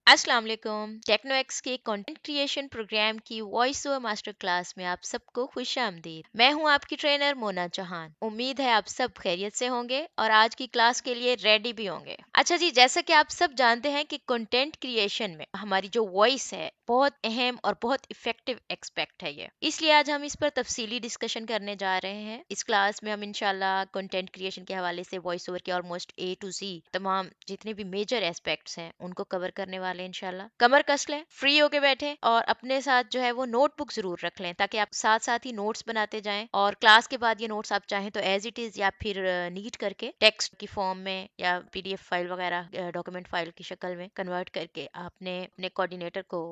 अस्सलाम वालेकुम। टेक्नोएक्स के कंटेंट क्रिएशन प्रोग्राम की वॉइस ओवर मास्टर क्लास में आप सबको खुश आमदीद। मैं हूं आपकी ट्रेनर मोना चौहान। उम्मीद है आप सब खैरियत से होंगे और आज की क्लास के लिए रेडी भी होंगे। अच्छा जी, जैसा कि आप सब जानते हैं कि कंटेंट क्रिएशन में हमारी जो वॉइस है बहुत अहम और बहुत इफेक्टिव एक्सपेक्ट है ये, इसलिए आज हम इस पर तफसीली डिस्कशन करने जा रहे हैं। इस क्लास में हम इंशाल्लाह कंटेंट क्रिएशन के हवाले से वॉइस ओवर के ऑलमोस्ट A to Z तमाम जितने भी मेजर एस्पेक्ट्स हैं उनको कवर करने वाले हैं इंशाल्लाह। कमर कस लें, फ्री होके बैठे और अपने साथ जो है वो नोटबुक जरूर रख लें ताकि आप साथ साथ ही नोट्स बनाते जाएं और क्लास के बाद ये नोट्स आप चाहें तो एज इट इज या फिर नीट करके टेक्स्ट की फॉर्म में या PDF फाइल वगैरह डॉक्यूमेंट फाइल की शक्ल में कन्वर्ट करके आपने अपने कोऑर्डिनेटर को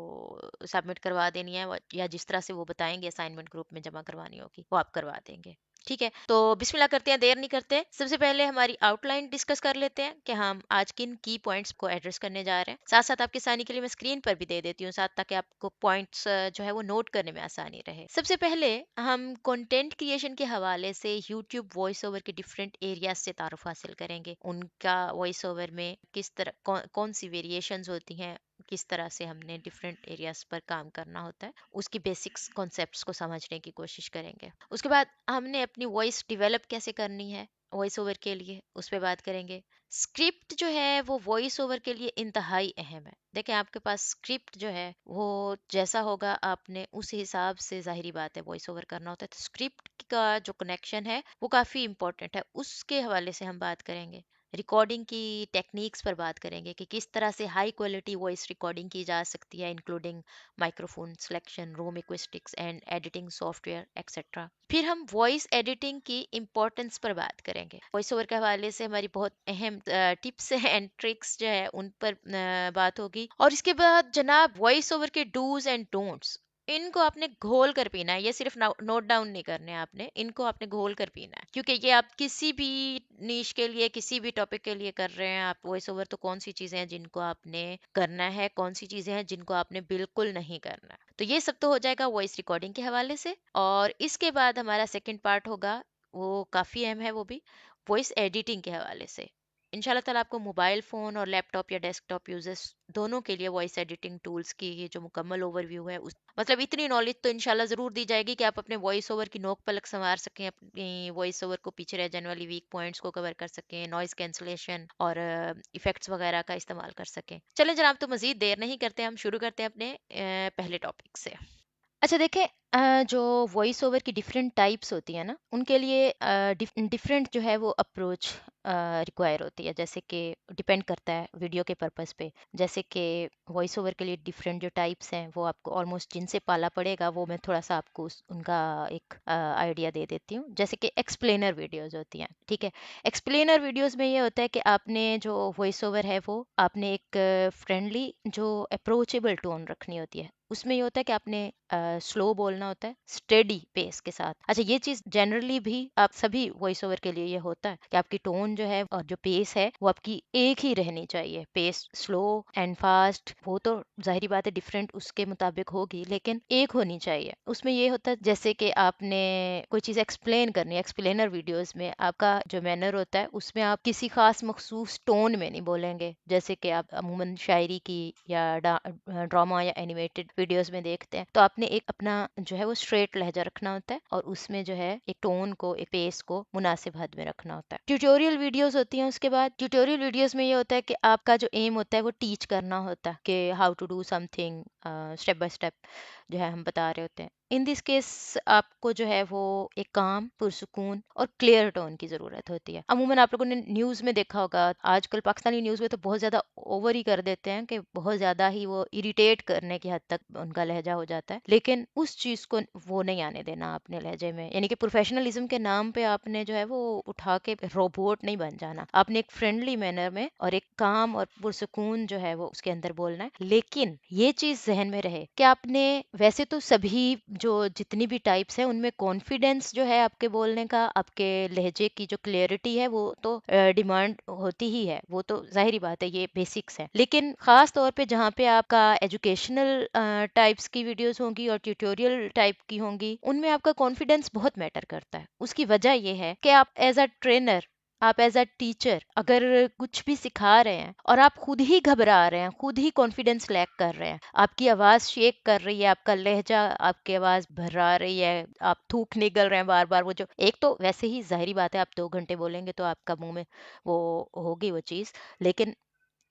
सबमिट करवा देनी है या जिस तरह से वो बताएंगे असाइनमेंट ग्रुप में जमा करवानी होगी वो आप करवा देंगे। ठीक है, तो बिस्मिल्लाह करते हैं, देर नहीं करते। सबसे पहले हमारी आउटलाइन डिस्कस कर लेते हैं कि हम आज किन की पॉइंट्स को एड्रेस करने जा रहे हैं। साथ साथ आपके आसानी के लिए मैं स्क्रीन पर भी दे देती हूँ साथ, ताकि आपको पॉइंट्स जो है वो नोट करने में आसानी रहे। सबसे पहले हम कंटेंट क्रिएशन के हवाले से यूट्यूब वॉइस ओवर के डिफरेंट एरियाज से तारुफ हासिल करेंगे। उनका वॉइस ओवर में किस तरह कौन सी वेरिएशंस होती हैं, किस तरह से हमने डिफरेंट एरियाज पर काम करना होता है, उसकी बेसिक्स कॉन्सेप्ट्स को समझने की कोशिश करेंगे। उसके बाद हमने अपनी वॉइस डेवलप कैसे करनी है वॉइस ओवर के लिए, उस पर बात करेंगे। स्क्रिप्ट जो है वो वॉइस ओवर के लिए इंतहाई अहम है। देखें, आपके पास स्क्रिप्ट जो है वो जैसा होगा आपने उस हिसाब से, जाहिरी बात है, वॉइस ओवर करना होता है। तो स्क्रिप्ट का जो कनेक्शन है वो काफ़ी इंपॉर्टेंट है, उसके हवाले से हम बात करेंगे। रिकॉर्डिंग की टेक्निक्स पर बात करेंगे कि किस तरह से हाई क्वालिटी वॉइस रिकॉर्डिंग की जा सकती है, including microphone selection, room acoustics and editing software etcetera. फिर हम वॉइस एडिटिंग की इम्पोर्टेंस पर बात करेंगे। वॉइस ओवर के हवाले से हमारी बहुत अहम टिप्स एंड ट्रिक्स जो है उन पर बात होगी। और इसके बाद जनाब वॉइस ओवर के डूज एंड डोंट्स, इनको आपने घोल कर पीना है। ये सिर्फ नोट डाउन नहीं करने हैं आपने, इनको आपने घोल कर पीना है, क्योंकि ये आप किसी भी नीश के लिए, किसी भी टॉपिक के लिए कर रहे हैं आप वॉइस ओवर, तो कौन सी चीजें हैं जिनको आपने करना है, कौन सी चीजें हैं जिनको आपने बिल्कुल नहीं करना। तो ये सब तो हो जाएगा वॉइस रिकॉर्डिंग के हवाले से। और इसके बाद हमारा सेकंड पार्ट होगा, वो काफी अहम है, वो भी वॉइस एडिटिंग के हवाले से। इंशाल्लाह ताला आपको मोबाइल फ़ोन और लैपटॉप या डेस्कटॉप यूजर्स दोनों के लिए वॉइस एडिटिंग टूल्स की ये जो मुकम्मल ओवरव्यू है, उस मतलब इतनी नॉलेज तो इंशाल्लाह ज़रूर दी जाएगी कि आप अपने वॉइस ओवर की नोक पलक संवार सकें, अपनी वॉइस ओवर को पीछे रह जाने वाली वीक पॉइंट्स को कवर कर सकें, नॉइस कैंसलेशन और इफेक्ट्स वगैरह का इस्तेमाल कर सकें। चलें जनाब, तो मज़ीद देर नहीं करते, हम शुरू करते हैं अपने पहले टॉपिक से। अच्छा देखें, जो वॉइस ओवर की डिफरेंट टाइप्स होती हैं ना, उनके लिए डिफरेंट जो है वो अप्रोच रिक्वायर होती है। जैसे कि डिपेंड करता है वीडियो के पर्पस पे। जैसे कि वॉइस ओवर के लिए डिफरेंट जो टाइप्स हैं वो आपको ऑलमोस्ट जिनसे पाला पड़ेगा, वो मैं थोड़ा सा आपको उनका एक आइडिया दे देती हूँ। जैसे कि एक्सप्लेनर वीडियोज होती हैं, ठीक है। एक्सप्लेनर वीडियोज में ये होता है कि आपने जो वॉइस ओवर है वो आपने एक फ्रेंडली जो अप्रोचेबल टोन रखनी होती है। उसमें ये होता है कि आपने स्लो बोलना होता है, स्टेडी पेस के साथ। अच्छा, ये चीज जनरली भी आप सभी वॉइस ओवर के लिए ये होता है कि आपकी टोन जो है और जो पेस है वो आपकी एक ही रहनी चाहिए। पेस स्लो एंड फास्ट वो तो जाहिर बात है डिफरेंट उसके मुताबिक होगी, लेकिन एक होनी चाहिए। उसमें ये होता है जैसे कि आपने कोई चीज एक्सप्लेन करनी है, एक्सप्लेनर वीडियोस में आपका जो मैनर होता है उसमें आप किसी खास मखसूस टोन में नहीं बोलेंगे। जैसे कि आप अमूमन शायरी की या ड्रामा या एनिमेटेड वीडियोस में देखते हैं, तो आपने एक अपना जो है वो स्ट्रेट लहजा रखना होता है और उसमें जो है एक टोन को, एक पेस को मुनासिब हद में रखना होता है। ट्यूटोरियल वीडियोस होती हैं। उसके बाद ट्यूटोरियल वीडियोस में ये होता है कि आपका जो एम होता है वो टीच करना होता है कि how to do something step by step जो है हम बता रहे होते हैं। इन दिस केस आपको जो है वो एक काम, पुरसुकून और क्लियर टोन की ज़रूरत होती है। अमूमन आप लोगों ने न्यूज़ में देखा होगा, आजकल पाकिस्तानी न्यूज़ में तो बहुत ज़्यादा ओवर ही कर देते हैं कि बहुत ज़्यादा ही वो इरिटेट करने की हद तक उनका लहजा हो जाता है। लेकिन उस चीज़ को वो नहीं आने देना अपने लहजे में, यानी कि प्रोफेशनलिज्म के नाम पे आपने जो है वो उठा के रोबोट नहीं बन जाना। आपने एक फ्रेंडली मैनर में और एक काम और पुरसुकून जो है वो उसके अंदर बोलना है। लेकिन ये चीज़ जहन में रहे कि आपने, वैसे तो सभी जो जितनी भी टाइप्स है उनमें कॉन्फिडेंस जो है आपके बोलने का, आपके लहजे की जो क्लियरिटी है वो तो डिमांड होती ही है, वो तो जाहिर बात है, ये बेसिक्स है। लेकिन खास तौर पे जहाँ पे आपका एजुकेशनल टाइप्स की वीडियोस होंगी और ट्यूटोरियल टाइप की होंगी, उनमें आपका कॉन्फिडेंस बहुत मैटर करता है। उसकी वजह ये है कि आप एज अ ट्रेनर आप एज अ टीचर अगर कुछ भी सिखा रहे हैं और आप खुद ही घबरा रहे हैं, खुद ही कॉन्फिडेंस लैक कर रहे हैं, आपकी आवाज शेक कर रही है, आपका लहजा, आपकी आवाज भर्रा रही है, आप थूक निकल रहे हैं बार बार, वो जो एक तो वैसे ही जाहिर बात है आप 2 घंटे बोलेंगे तो आपका मुंह में वो होगी वो चीज, लेकिन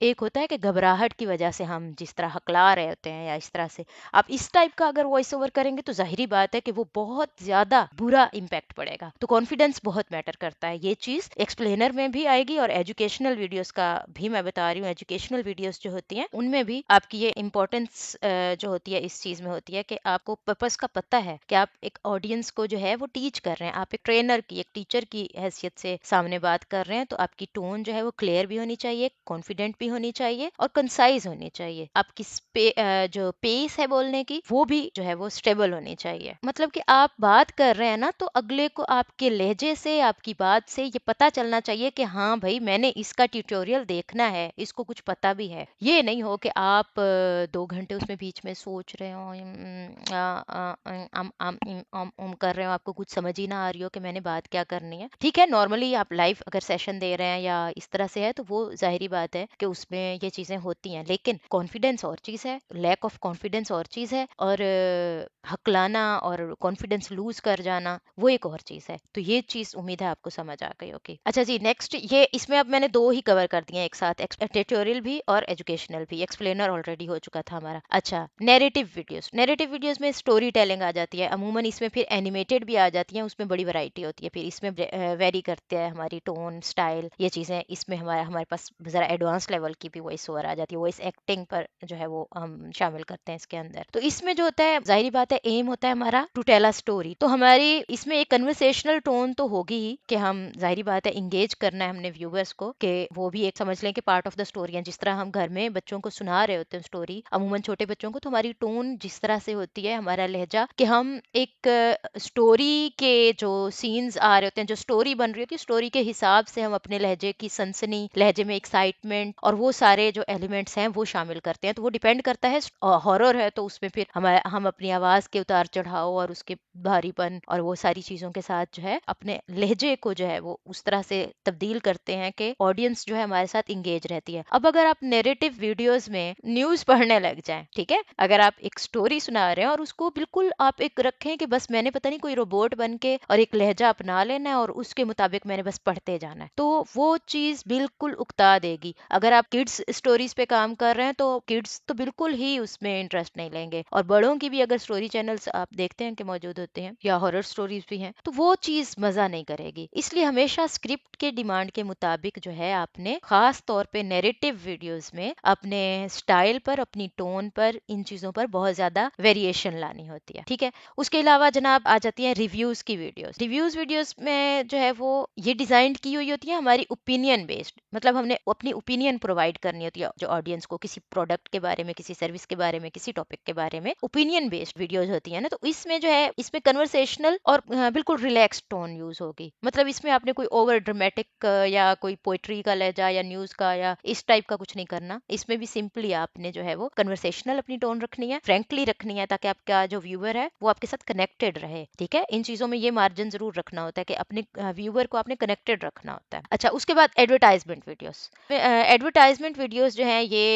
एक होता है कि घबराहट की वजह से हम जिस तरह हकला रहे होते हैं या इस तरह से आप इस टाइप का अगर वॉइस ओवर करेंगे तो जाहिर बात है कि वो बहुत ज्यादा बुरा इम्पैक्ट पड़ेगा। तो कॉन्फिडेंस बहुत मैटर करता है, ये चीज एक्सप्लेनर में भी आएगी और एजुकेशनल वीडियोस का भी मैं बता रही हूँ। एजुकेशनल वीडियोस जो होती हैं उनमें भी आपकी ये इंपॉर्टेंस जो होती है इस चीज में होती है कि आपको पर्पस का पता है कि आप एक ऑडियंस को जो है वो टीच कर रहे हैं, आप एक ट्रेनर की, एक टीचर की हैसियत से सामने बात कर रहे हैं, तो आपकी टोन जो है वो क्लियर भी होनी चाहिए, कॉन्फिडेंट भी होनी चाहिए और कंसाइज होनी चाहिए। आपकी जो पेस है बोलने की वो भी जो है वो स्टेबल होनी चाहिए। मतलब कि आप बात कर रहे हैं ना तो अगले को आपके लहजे से, आपकी बात से ये पता चलना चाहिए कि हाँ भाई मैंने इसका ट्यूटोरियल देखना है, इसको कुछ पता भी है। ये नहीं हो कि आप 2 घंटे उसमें बीच में सोच रहे हो, कर रहे हो, आपको कुछ समझ ही ना आ रही हो कि मैंने बात क्या करनी है। ठीक है, नॉर्मली आप लाइव अगर सेशन दे रहे हैं या इस तरह से है तो वो जाहिर बात है कि उसमें ये चीजें होती हैं, लेकिन कॉन्फिडेंस और चीज है, लैक ऑफ कॉन्फिडेंस और चीज है, और हकलाना और कॉन्फिडेंस लूज कर जाना वो एक और चीज है। तो ये चीज उम्मीद है आपको समझ आ गई होगी। अच्छा जी, नेक्स्ट ये इसमें अब मैंने 2 ही कवर कर दिए एक साथ, ट्यूटोरियल भी और एजुकेशनल भी। एक्सप्लेनर ऑलरेडी हो चुका था हमारा। अच्छा, नैरेटिव वीडियोस, नैरेटिव वीडियोस में स्टोरी टेलिंग आ जाती है अमूमन, इसमें फिर एनिमेटेड भी आ जाती हैं, उसमें बड़ी वैरायटी होती है, फिर इसमें वेरी करते हैं हमारी टोन स्टाइल ये चीजें। इसमें हमारे पास जरा एडवांस लेवल की भी वॉइस ओवर आ जाती है, वॉइस एक्टिंग पर जो है वो हम शामिल करते हैं इसके अंदर। तो इसमें जो होता है जाहिर बात है एम होता है हमारा टू टेल अ स्टोरी, तो हमारी इसमें एक कन्वर्सेशनल टोन तो होगी ही कि हम जाहिर बात है इंगेज करना है हमने व्यूअर्स को, कि वो भी एक समझ लें कि पार्ट ऑफ द स्टोरी है। जिस तरह हम घर में बच्चों को सुना रहे होते हैं स्टोरी, अमूमन छोटे बच्चों को, तो हमारी टोन जिस तरह से होती है, हमारा लहजा, कि हम एक स्टोरी के जो सीन्स आ रहे होते हैं, जो स्टोरी बन रही होती है, स्टोरी के हिसाब से हम अपने लहजे की सनसनी, लहजे में एक्साइटमेंट और वो सारे जो एलिमेंट्स हैं वो शामिल करते हैं। तो वो डिपेंड करता है, हॉरर है तो उसमें फिर हम अपनी आवाज के उतार चढ़ाव और उसके भारीपन और वो सारी चीजों के साथ जो है अपने लहजे को जो है वो उस तरह से तब्दील करते हैं कि ऑडियंस जो है हमारे साथ इंगेज रहती है। अब अगर आप नैरेटिव वीडियोस में न्यूज पढ़ने लग जाएं, ठीक है, अगर आप एक स्टोरी सुना रहे हैं और उसको बिल्कुल आप एक रखें कि बस मैंने पता नहीं कोई रोबोट बन के और एक लहजा अपना लेना है और उसके मुताबिक मैंने बस पढ़ते जाना है, तो वो चीज बिल्कुल उकता देगी। अगर आप किड्स स्टोरीज पे काम कर रहे हैं तो किड्स तो बिल्कुल ही उसमें इंटरेस्ट नहीं लेंगे, और बड़ों की भी अगर स्टोरी चैनल्स आप देखते हैं कि मौजूद होते हैं या हॉरर स्टोरीज भी हैं, तो वो चीज मजा नहीं करेगी। इसलिए हमेशा स्क्रिप्ट के डिमांड के मुताबिक जो है आपने खास तौर पे नैरेटिव वीडियोस में अपने स्टाइल पर, अपनी टोन पर, इन चीजों पर बहुत ज्यादा वेरिएशन लानी होती है। ठीक है, उसके अलावा जनाब आ जाती है रिव्यूज की वीडियोस। रिव्यूज वीडियोस में जो है वो ये डिजाइन की हुई होती है हमारी ओपिनियन बेस्ड, मतलब हमने अपनी ओपिनियन प्रोवाइड करनी होती है जो ऑडियंस को, किसी प्रोडक्ट के बारे में, किसी सर्विस के बारे में, किसी टॉपिक के बारे में ओपिनियन बेस्ड वीडियोस होती है ना। तो इसमें जो है इसमें कन्वर्सेशनल और बिल्कुल रिलैक्स टोन यूज होगी, मतलब इसमें आपने कोई ओवर ड्रामेटिक या कोई पोइट्री का लहजा या न्यूज का या इस टाइप का कुछ नहीं करना। इसमें भी सिंपली आपने जो है वो कन्वर्सेशनल अपनी टोन रखनी है, फ्रेंकली रखनी है, ताकि आपका जो व्यूअर है वो आपके साथ कनेक्टेड रहे। ठीक है, इन चीजों में ये मार्जिन जरूर रखना होता है कि अपने व्यूअर को आपने कनेक्टेड रखना होता है। अच्छा, उसके बाद एडवर्टाइजमेंट वीडियोस। एडवर्टाइजमेंट वीडियोस जो है ये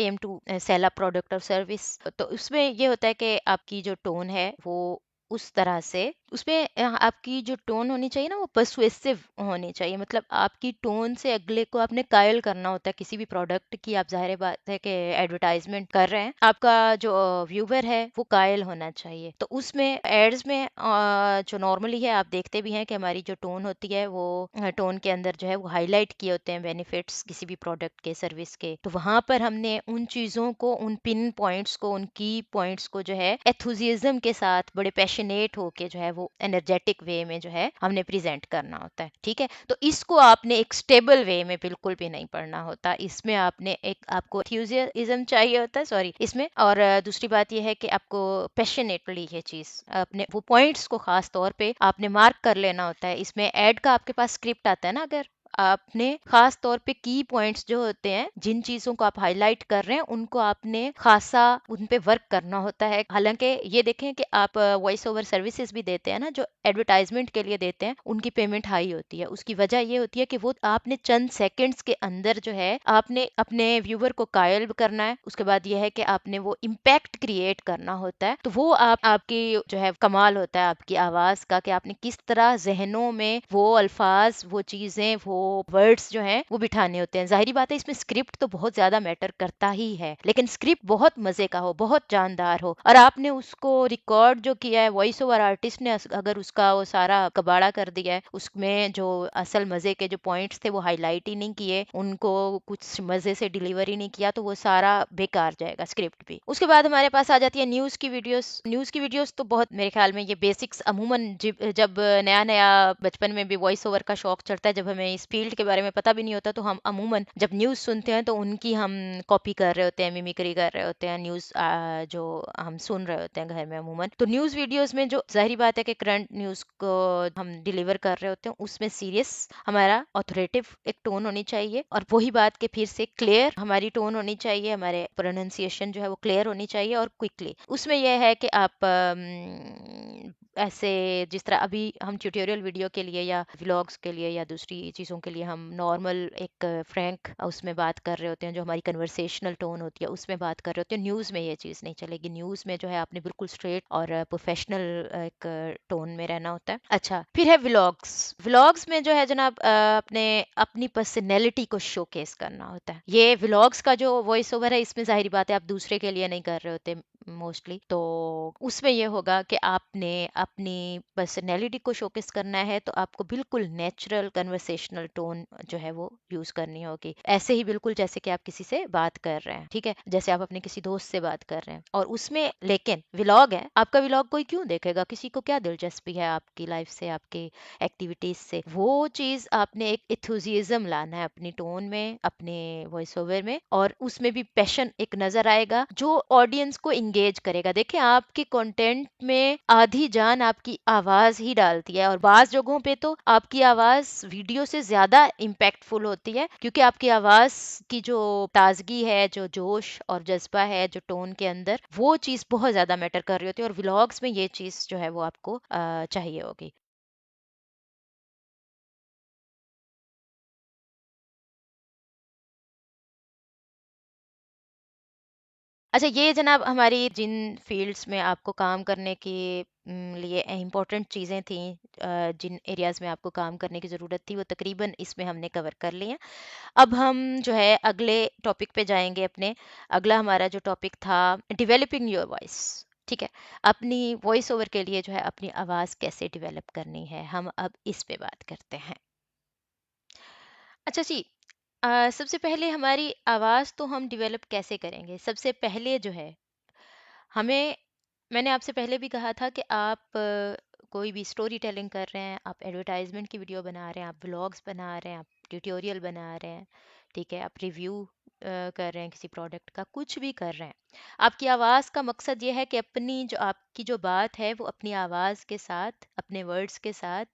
aim to sell a product और सर्विस, तो उसमें ये होता है कि आपकी जो टोन है वो उस तरह से उसमें आपकी जो टोन होनी चाहिए ना वो पर्सुएसिव होनी चाहिए, मतलब आपकी टोन से अगले को आपने कायल करना होता है किसी भी प्रोडक्ट की। आप जाहिर बात है कि एडवर्टाइजमेंट कर रहे हैं, आपका जो व्यूवर है वो कायल होना चाहिए। तो उसमें एड्स में जो नॉर्मली है आप देखते भी हैं कि हमारी जो टोन होती है वो टोन के अंदर जो है वो हाईलाइट किए होते हैं बेनिफिट्स किसी भी प्रोडक्ट के, सर्विस के। तो वहां पर हमने उन चीजों को, उन पिन पॉइंट्स को, उन की पॉइंट्स को जो है एथुजियाज्म के साथ बड़े पैशनेट होके जो है वो एनर्जेटिक वे में जो है हमने प्रेजेंट करना होता है। ठीक है, तो इसको आपने एक स्टेबल वे में बिल्कुल भी नहीं पढ़ना होता, इसमें आपने एक आपको एथुजियाज्म चाहिए होता है, सॉरी इसमें। और दूसरी बात यह है कि आपको पैशनेटली ये चीज अपने वो पॉइंट्स को खास तौर पे आपने मार्क कर लेना होता है। इसमें ऐड का आपके पास स्क्रिप्ट आता है ना, अगर आपने खास तौर पे की पॉइंट्स जो होते हैं, जिन चीजों को आप हाईलाइट कर रहे हैं, उनको आपने खासा उन पे वर्क करना होता है। हालांकि ये देखें कि आप वॉइस ओवर सर्विसेज भी देते हैं ना, जो एडवर्टाइजमेंट के लिए देते हैं, उनकी पेमेंट हाई होती है। उसकी वजह ये होती है कि वो आपने चंद सेकंड्स के अंदर जो है आपने अपने व्यूअर को कायल करना है। उसके बाद ये है कि आपने वो इम्पैक्ट क्रिएट करना होता है। तो वो आपकी जो है कमाल होता है आपकी आवाज का, कि आपने किस तरह जहनों में वो अल्फाज, वो चीजें, वो वर्ड्स जो हैं वो बिठाने होते हैं। जाहिर बात है इसमें स्क्रिप्ट तो बहुत ज्यादा मैटर करता ही है, लेकिन स्क्रिप्ट बहुत मजे का हो, बहुत जानदार हो, और आपने उसको रिकॉर्ड जो किया है, वॉइस ओवर आर्टिस्ट ने अगर उसका वो सारा कबाड़ा कर दिया है, उसमें जो असल मजे के जो पॉइंट्स थे वो हाईलाइट ही नहीं किए, उनको कुछ मजे से डिलीवर ही नहीं किया, तो वो सारा बेकार जाएगा स्क्रिप्ट भी। उसके बाद हमारे पास आ जाती है न्यूज की वीडियोस। न्यूज की वीडियोस तो बहुत, मेरे ख्याल में ये बेसिक्स अमूमन जब नया नया बचपन में भी वॉइस ओवर का शौक चढ़ता है, जब हमें इस फील्ड के बारे में पता भी नहीं होता, तो हम अमूमन जब न्यूज सुनते हैं तो उनकी हम कॉपी कर रहे होते हैं, मिमिक्री कर रहे होते हैं, न्यूज जो हम सुन रहे होते हैं घर में अमूमन। तो न्यूज वीडियोस में जो जाहिर बात है कि करंट न्यूज को हम डिलीवर कर रहे होते हैं, उसमें सीरियस हमारा ऑथोरेटिव एक टोन होनी चाहिए, और वही बात के फिर से क्लियर हमारी टोन होनी चाहिए, हमारे प्रोनाउंसिएशन जो है वो क्लियर होनी चाहिए और क्विकली। उसमें यह है कि आप ऐसे, जिस तरह अभी हम ट्यूटोरियल वीडियो के लिए या व्लॉग्स के लिए या दूसरी चीज़ों के लिए हम नॉर्मल एक फ्रैंक उसमें बात कर रहे होते हैं, जो हमारी कन्वर्सेशनल टोन होती है उसमें बात कर रहे होते हैं, न्यूज़ में ये चीज़ नहीं चलेगी। न्यूज़ में जो है आपने बिल्कुल स्ट्रेट और प्रोफेशनल एक टोन में रहना होता है। अच्छा, फिर है व्लॉग्स। व्लॉग्स में जो है जनाब अपने अपनी पर्सनैलिटी को शोकेस करना होता है। ये व्लॉग्स का जो वॉइस ओवर है, इसमें जाहिर बात है आप दूसरे के लिए नहीं कर रहे होते मोस्टली, तो उसमें ये होगा कि आपने अपनी पर्सनैलिटी को शोकेस करना है, तो आपको बिल्कुल नेचुरल कन्वर्सेशनल टोन जो है वो यूज करनी होगी, ऐसे ही बिल्कुल जैसे कि आप किसी से बात कर रहे हैं, ठीक है, जैसे आप अपने किसी दोस्त से बात कर रहे हैं। और उसमें लेकिन व्लॉग है, आपका व्लॉग कोई क्यों देखेगा, किसी को क्या दिलचस्पी है आपकी लाइफ से, आपकी एक्टिविटीज से। वो चीज आपने एक एथुजिज्म लाना है अपनी टोन में, अपने वॉइस ओवर में, और उसमें भी पैशन एक नजर आएगा जो ऑडियंस को इंगेज करेगा। देखिए आपके कंटेंट में आधी जान आपकी आवाज ही डालती है, और बाज जगहों पे तो आपकी आवाज वीडियो से ज्यादा इम्पैक्टफुल होती है, क्योंकि आपकी आवाज की जो ताजगी है, जो जोश और जज्बा है जो टोन के अंदर, वो चीज बहुत ज्यादा मैटर कर रही होती है, और व्लॉग्स में ये चीज जो है वो आपको चाहिए होगी। अच्छा, ये जनाब हमारी जिन फील्ड्स में आपको काम करने के लिए इम्पोर्टेंट चीज़ें थी, जिन एरियाज में आपको काम करने की ज़रूरत थी, वो तकरीबन इसमें हमने कवर कर ली हैं। अब हम जो है अगले टॉपिक पे जाएंगे अपने। अगला हमारा जो टॉपिक था, डेवलपिंग योर वॉइस। ठीक है, अपनी वॉइस ओवर के लिए जो है अपनी आवाज़ कैसे डेवलप करनी है, हम अब इस पे बात करते हैं। अच्छा जी, सबसे पहले हमारी आवाज़ तो हम डेवलप कैसे करेंगे? सबसे पहले जो है हमें, मैंने आपसे पहले भी कहा था कि आप कोई भी स्टोरी टेलिंग कर रहे हैं, आप एडवर्टाइजमेंट की वीडियो बना रहे हैं, आप ब्लॉग्स बना रहे हैं, आप ट्यूटोरियल बना रहे हैं, ठीक है, आप रिव्यू कर रहे हैं किसी प्रोडक्ट का, कुछ भी कर रहे हैं, आपकी आवाज़ का मकसद ये है कि अपनी जो आपकी जो बात है वो अपनी आवाज़ के साथ, अपने वर्ड्स के साथ,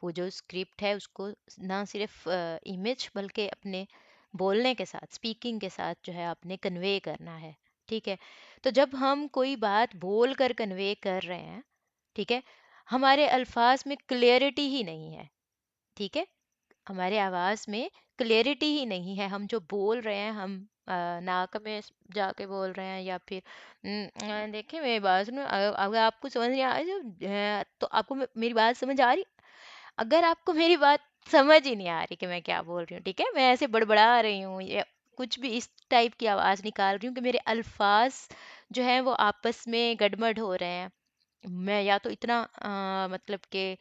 वो जो स्क्रिप्ट है उसको ना सिर्फ इमेज बल्कि अपने बोलने के साथ, स्पीकिंग के साथ जो है आपने कन्वे करना है। ठीक है, तो जब हम कोई बात बोल कर कन्वे कर रहे हैं, ठीक है, हमारे अल्फाज में क्लियरिटी ही नहीं है, ठीक है, हमारे आवाज में क्लियरिटी ही नहीं है, हम जो बोल रहे हैं हम नाक में जाके बोल रहे हैं, या फिर देखिए मेरी बात सुनो, अगर आपको समझ नहीं आ रही तो आपको मेरी बात समझ आ रही, अगर आपको मेरी बात समझ ही नहीं आ रही कि मैं क्या बोल रही हूँ, ठीक है, मैं ऐसे बड़बड़ा रही हूँ या कुछ भी इस टाइप की आवाज निकाल रही हूँ कि मेरे अल्फाज जो है वो आपस में गड़बड़ हो रहे हैं, मैं या तो इतना मतलब कि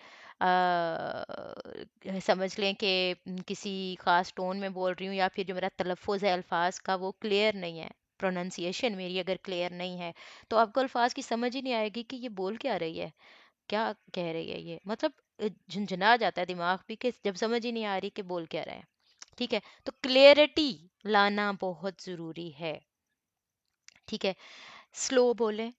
समझ लें कि किसी खास टोन में बोल रही हूँ, या फिर जो मेरा तलफ़ुज़ है अल्फाज का वो क्लियर नहीं है, प्रोनाउंसिएशन मेरी अगर क्लियर नहीं है, तो आपको अल्फाज की समझ ही नहीं आएगी कि ये बोल क्या रही है, क्या कह रही है ये, मतलब झुंझुना जाता है दिमाग भी कि जब समझ ही नहीं आ रही कि बोल क्या रहा है। ठीक है, तो क्लियरिटी लाना बहुत ज़रूरी है। ठीक है, स्लो बोलें,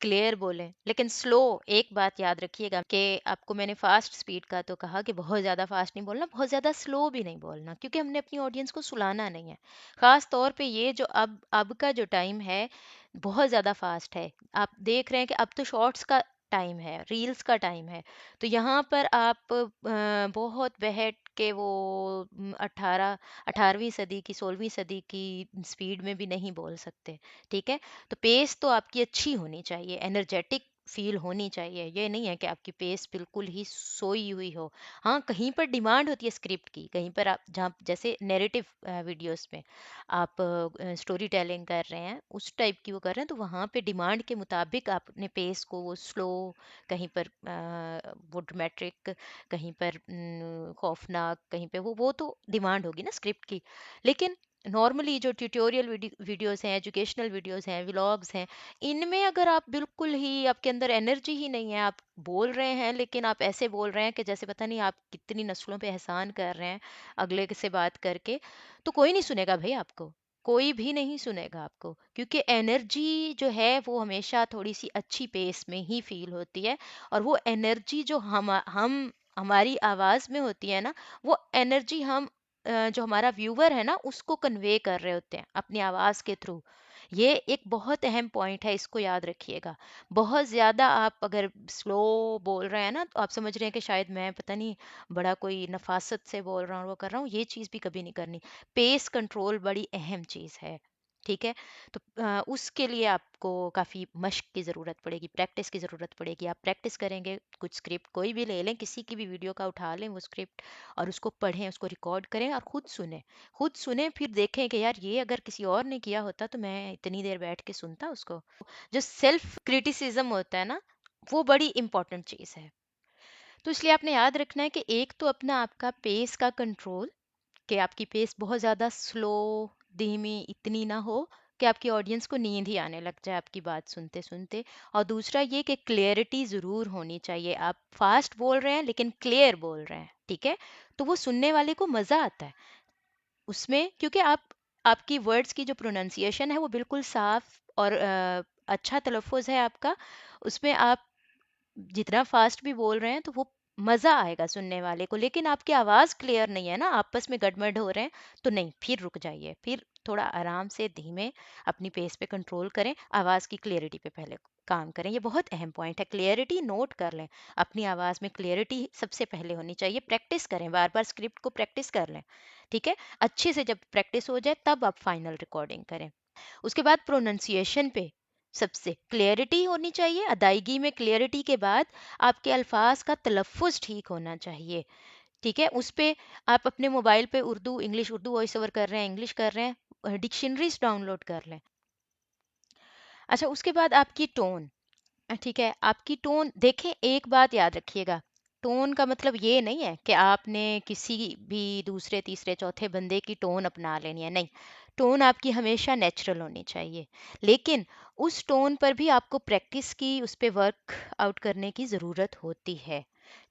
क्लियर बोलें लेकिन स्लो। एक बात याद रखिएगा कि आपको मैंने फास्ट स्पीड का तो कहा कि बहुत ज़्यादा फास्ट नहीं बोलना, बहुत ज़्यादा स्लो भी नहीं बोलना, क्योंकि हमने अपनी ऑडियंस को सुलाना नहीं है। ख़ास तौर पे ये जो अब का जो टाइम है बहुत ज़्यादा फास्ट है। आप देख रहे हैं कि अब तो शॉर्ट्स का टाइम है, रील्स का टाइम है। तो यहाँ पर आप बहुत बहट के वो 18वीं सदी की 16वीं सदी की स्पीड में भी नहीं बोल सकते। ठीक है, तो पेस तो आपकी अच्छी होनी चाहिए, एनर्जेटिक फील होनी चाहिए। ये नहीं है कि आपकी पेस बिल्कुल ही सोई हुई हो। हाँ, कहीं पर डिमांड होती है स्क्रिप्ट की, कहीं पर आप जहाँ जैसे नैरेटिव वीडियोस में आप स्टोरी टेलिंग कर रहे हैं, उस टाइप की वो कर रहे हैं, तो वहाँ पे डिमांड के मुताबिक आप अपने पेस को वो स्लो, कहीं पर वो ड्रामेटिक, कहीं पर खौफनाक, कहीं पे वो तो डिमांड होगी ना स्क्रिप्ट की। लेकिन नॉर्मली जो ट्यूटोरियल वीडियोस हैं, एजुकेशनल वीडियोस हैं, व्लॉग्स हैं, इनमें अगर आप बिल्कुल ही आपके अंदर एनर्जी ही नहीं है, आप बोल रहे हैं लेकिन आप ऐसे बोल रहे हैं कि जैसे पता नहीं आप कितनी नस्लों पे एहसान कर रहे हैं अगले से बात करके, तो कोई नहीं सुनेगा भाई आपको। कोई भी नहीं सुनेगा आपको, क्योंकि एनर्जी जो है वो हमेशा थोड़ी सी अच्छी पेस में ही फील होती है। और वो एनर्जी जो हम हमारी आवाज में होती है ना, वो एनर्जी हम जो हमारा व्यूवर है ना उसको कन्वे कर रहे होते हैं अपनी आवाज के थ्रू। ये एक बहुत अहम पॉइंट है, इसको याद रखिएगा। बहुत ज्यादा आप अगर स्लो बोल रहे हैं ना, तो आप समझ रहे हैं कि शायद मैं पता नहीं बड़ा कोई नफासत से बोल रहा हूँ, वो कर रहा हूँ, ये चीज भी कभी नहीं करनी। पेस कंट्रोल बड़ी अहम चीज है। ठीक है, तो उसके लिए आपको काफ़ी मश्क की ज़रूरत पड़ेगी, प्रैक्टिस की ज़रूरत पड़ेगी। आप प्रैक्टिस करेंगे, कुछ स्क्रिप्ट कोई भी ले लें, किसी की भी वीडियो का उठा लें वो स्क्रिप्ट, और उसको पढ़ें, उसको रिकॉर्ड करें और खुद सुने। खुद सुने, फिर देखें कि यार ये अगर किसी और ने किया होता तो मैं इतनी देर बैठ के सुनता उसको। जो सेल्फ क्रिटिसिज्म होता है ना, वो बड़ी इंपॉर्टेंट चीज़ है। तो इसलिए आपने याद रखना है कि एक तो अपना आपका पेस का कंट्रोल, कि आपकी पेस बहुत ज़्यादा स्लो, धीमी इतनी ना हो कि आपकी ऑडियंस को नींद ही आने लग जाए आपकी बात सुनते सुनते। और दूसरा ये कि क्लियरिटी ज़रूर होनी चाहिए। आप फास्ट बोल रहे हैं लेकिन क्लियर बोल रहे हैं, ठीक है, तो वो सुनने वाले को मज़ा आता है उसमें, क्योंकि आप आपकी वर्ड्स की जो प्रोनाउंसिएशन है वो बिल्कुल साफ और अच्छा तलफ़ुज़ है आपका। उसमें आप जितना फास्ट भी बोल रहे हैं तो वो मजा आएगा सुनने वाले को। लेकिन आपकी आवाज क्लियर नहीं है ना, आपस में गड़बड़ हो रहे हैं, तो नहीं, फिर रुक जाइए, फिर थोड़ा आराम से धीमे अपनी पेस पे कंट्रोल करें, आवाज की क्लियरिटी पे पहले काम करें। ये बहुत अहम पॉइंट है, क्लियरिटी नोट कर लें। अपनी आवाज में क्लियरिटी सबसे पहले होनी चाहिए। प्रैक्टिस करें, बार बार स्क्रिप्ट को प्रैक्टिस कर लें। ठीक है, अच्छे से जब प्रैक्टिस हो जाए तब आप फाइनल रिकॉर्डिंग करें। उसके बाद प्रोनाउंसिएशन पे सबसे क्लियरिटी होनी चाहिए। अदायगी में क्लियरिटी के बाद आपके अल्फाज का तलफ़ुज़ ठीक होना चाहिए। ठीक है, उस पे आप अपने मोबाइल पे Urdu English, Urdu voice over कर रहे हैं, इंग्लिश कर रहे हैं, डिक्शनरीज डाउनलोड कर लें। अच्छा, उसके बाद आपकी टोन। ठीक है, आपकी टोन देखें, एक बात याद रखिएगा, टोन का मतलब ये नहीं है कि आपने किसी भी दूसरे तीसरे चौथे बंदे की टोन अपना लेनी है, नहीं। टोन आपकी हमेशा नेचुरल होनी चाहिए, लेकिन उस टोन पर भी आपको प्रैक्टिस की, उस पर वर्क आउट करने की ज़रूरत होती है।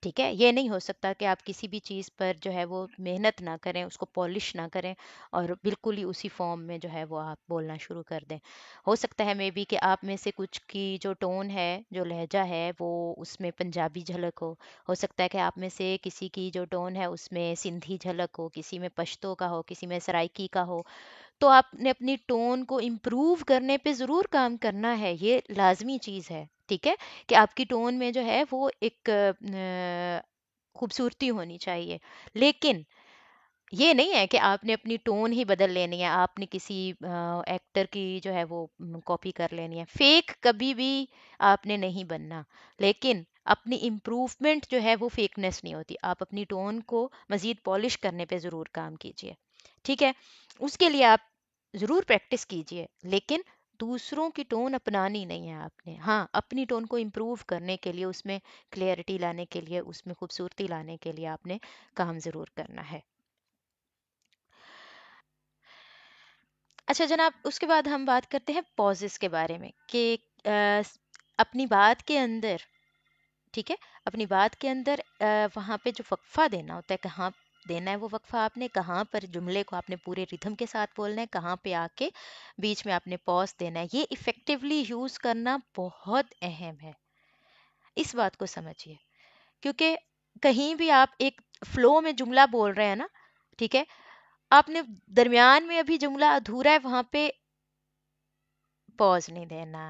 ठीक है, ये नहीं हो सकता कि आप किसी भी चीज़ पर जो है वो मेहनत ना करें, उसको पॉलिश ना करें, और बिल्कुल ही उसी फॉर्म में जो है वो आप बोलना शुरू कर दें। हो सकता है मे बी कि आप में से कुछ की जो टोन है, जो लहजा है, वो उसमें पंजाबी झलक हो सकता है कि आप में से किसी की जो टोन है उसमें सिंधी झलक हो, किसी में पश्तो का हो, किसी में सराइकी का हो। तो आपने अपनी टोन को इम्प्रूव करने पे ज़रूर काम करना है, ये लाजमी चीज़ है। ठीक है, कि आपकी टोन में जो है वो एक खूबसूरती होनी चाहिए। लेकिन ये नहीं है कि आपने अपनी टोन ही बदल लेनी है, आपने किसी एक्टर की जो है वो कॉपी कर लेनी है। फेक कभी भी आपने नहीं बनना, लेकिन अपनी इम्प्रूवमेंट जो है वो फेकनेस नहीं होती। आप अपनी टोन को मज़ीद पॉलिश करने पे ज़रूर काम कीजिए। ठीक है, उसके लिए आप ज़रूर प्रैक्टिस कीजिए, लेकिन दूसरों की टोन अपनानी नहीं है आपने। हाँ, अपनी टोन को इम्प्रूव करने के लिए, उसमें क्लियरिटी लाने के लिए, उसमें खूबसूरती लाने के लिए आपने काम ज़रूर करना है। अच्छा जनाब, उसके बाद हम बात करते हैं पॉजेस के बारे में कि अपनी बात के अंदर, ठीक है, अपनी बात के अंदर वहाँ पे जो वक्फा देना होता है, कहाँ देना है वो वक्फा आपने, कहाँ पर जुमले को आपने पूरे रिथम के साथ बोलना है, कहाँ पे आके बीच में आपने पॉज देना है। ये इफेक्टिवली यूज करना बहुत अहम है, इस बात को समझिए। क्योंकि कहीं भी आप एक फ्लो में जुमला बोल रहे हैं ना, ठीक है, आपने दरमियान में अभी जुमला अधूरा है वहां पे पॉज नहीं देना।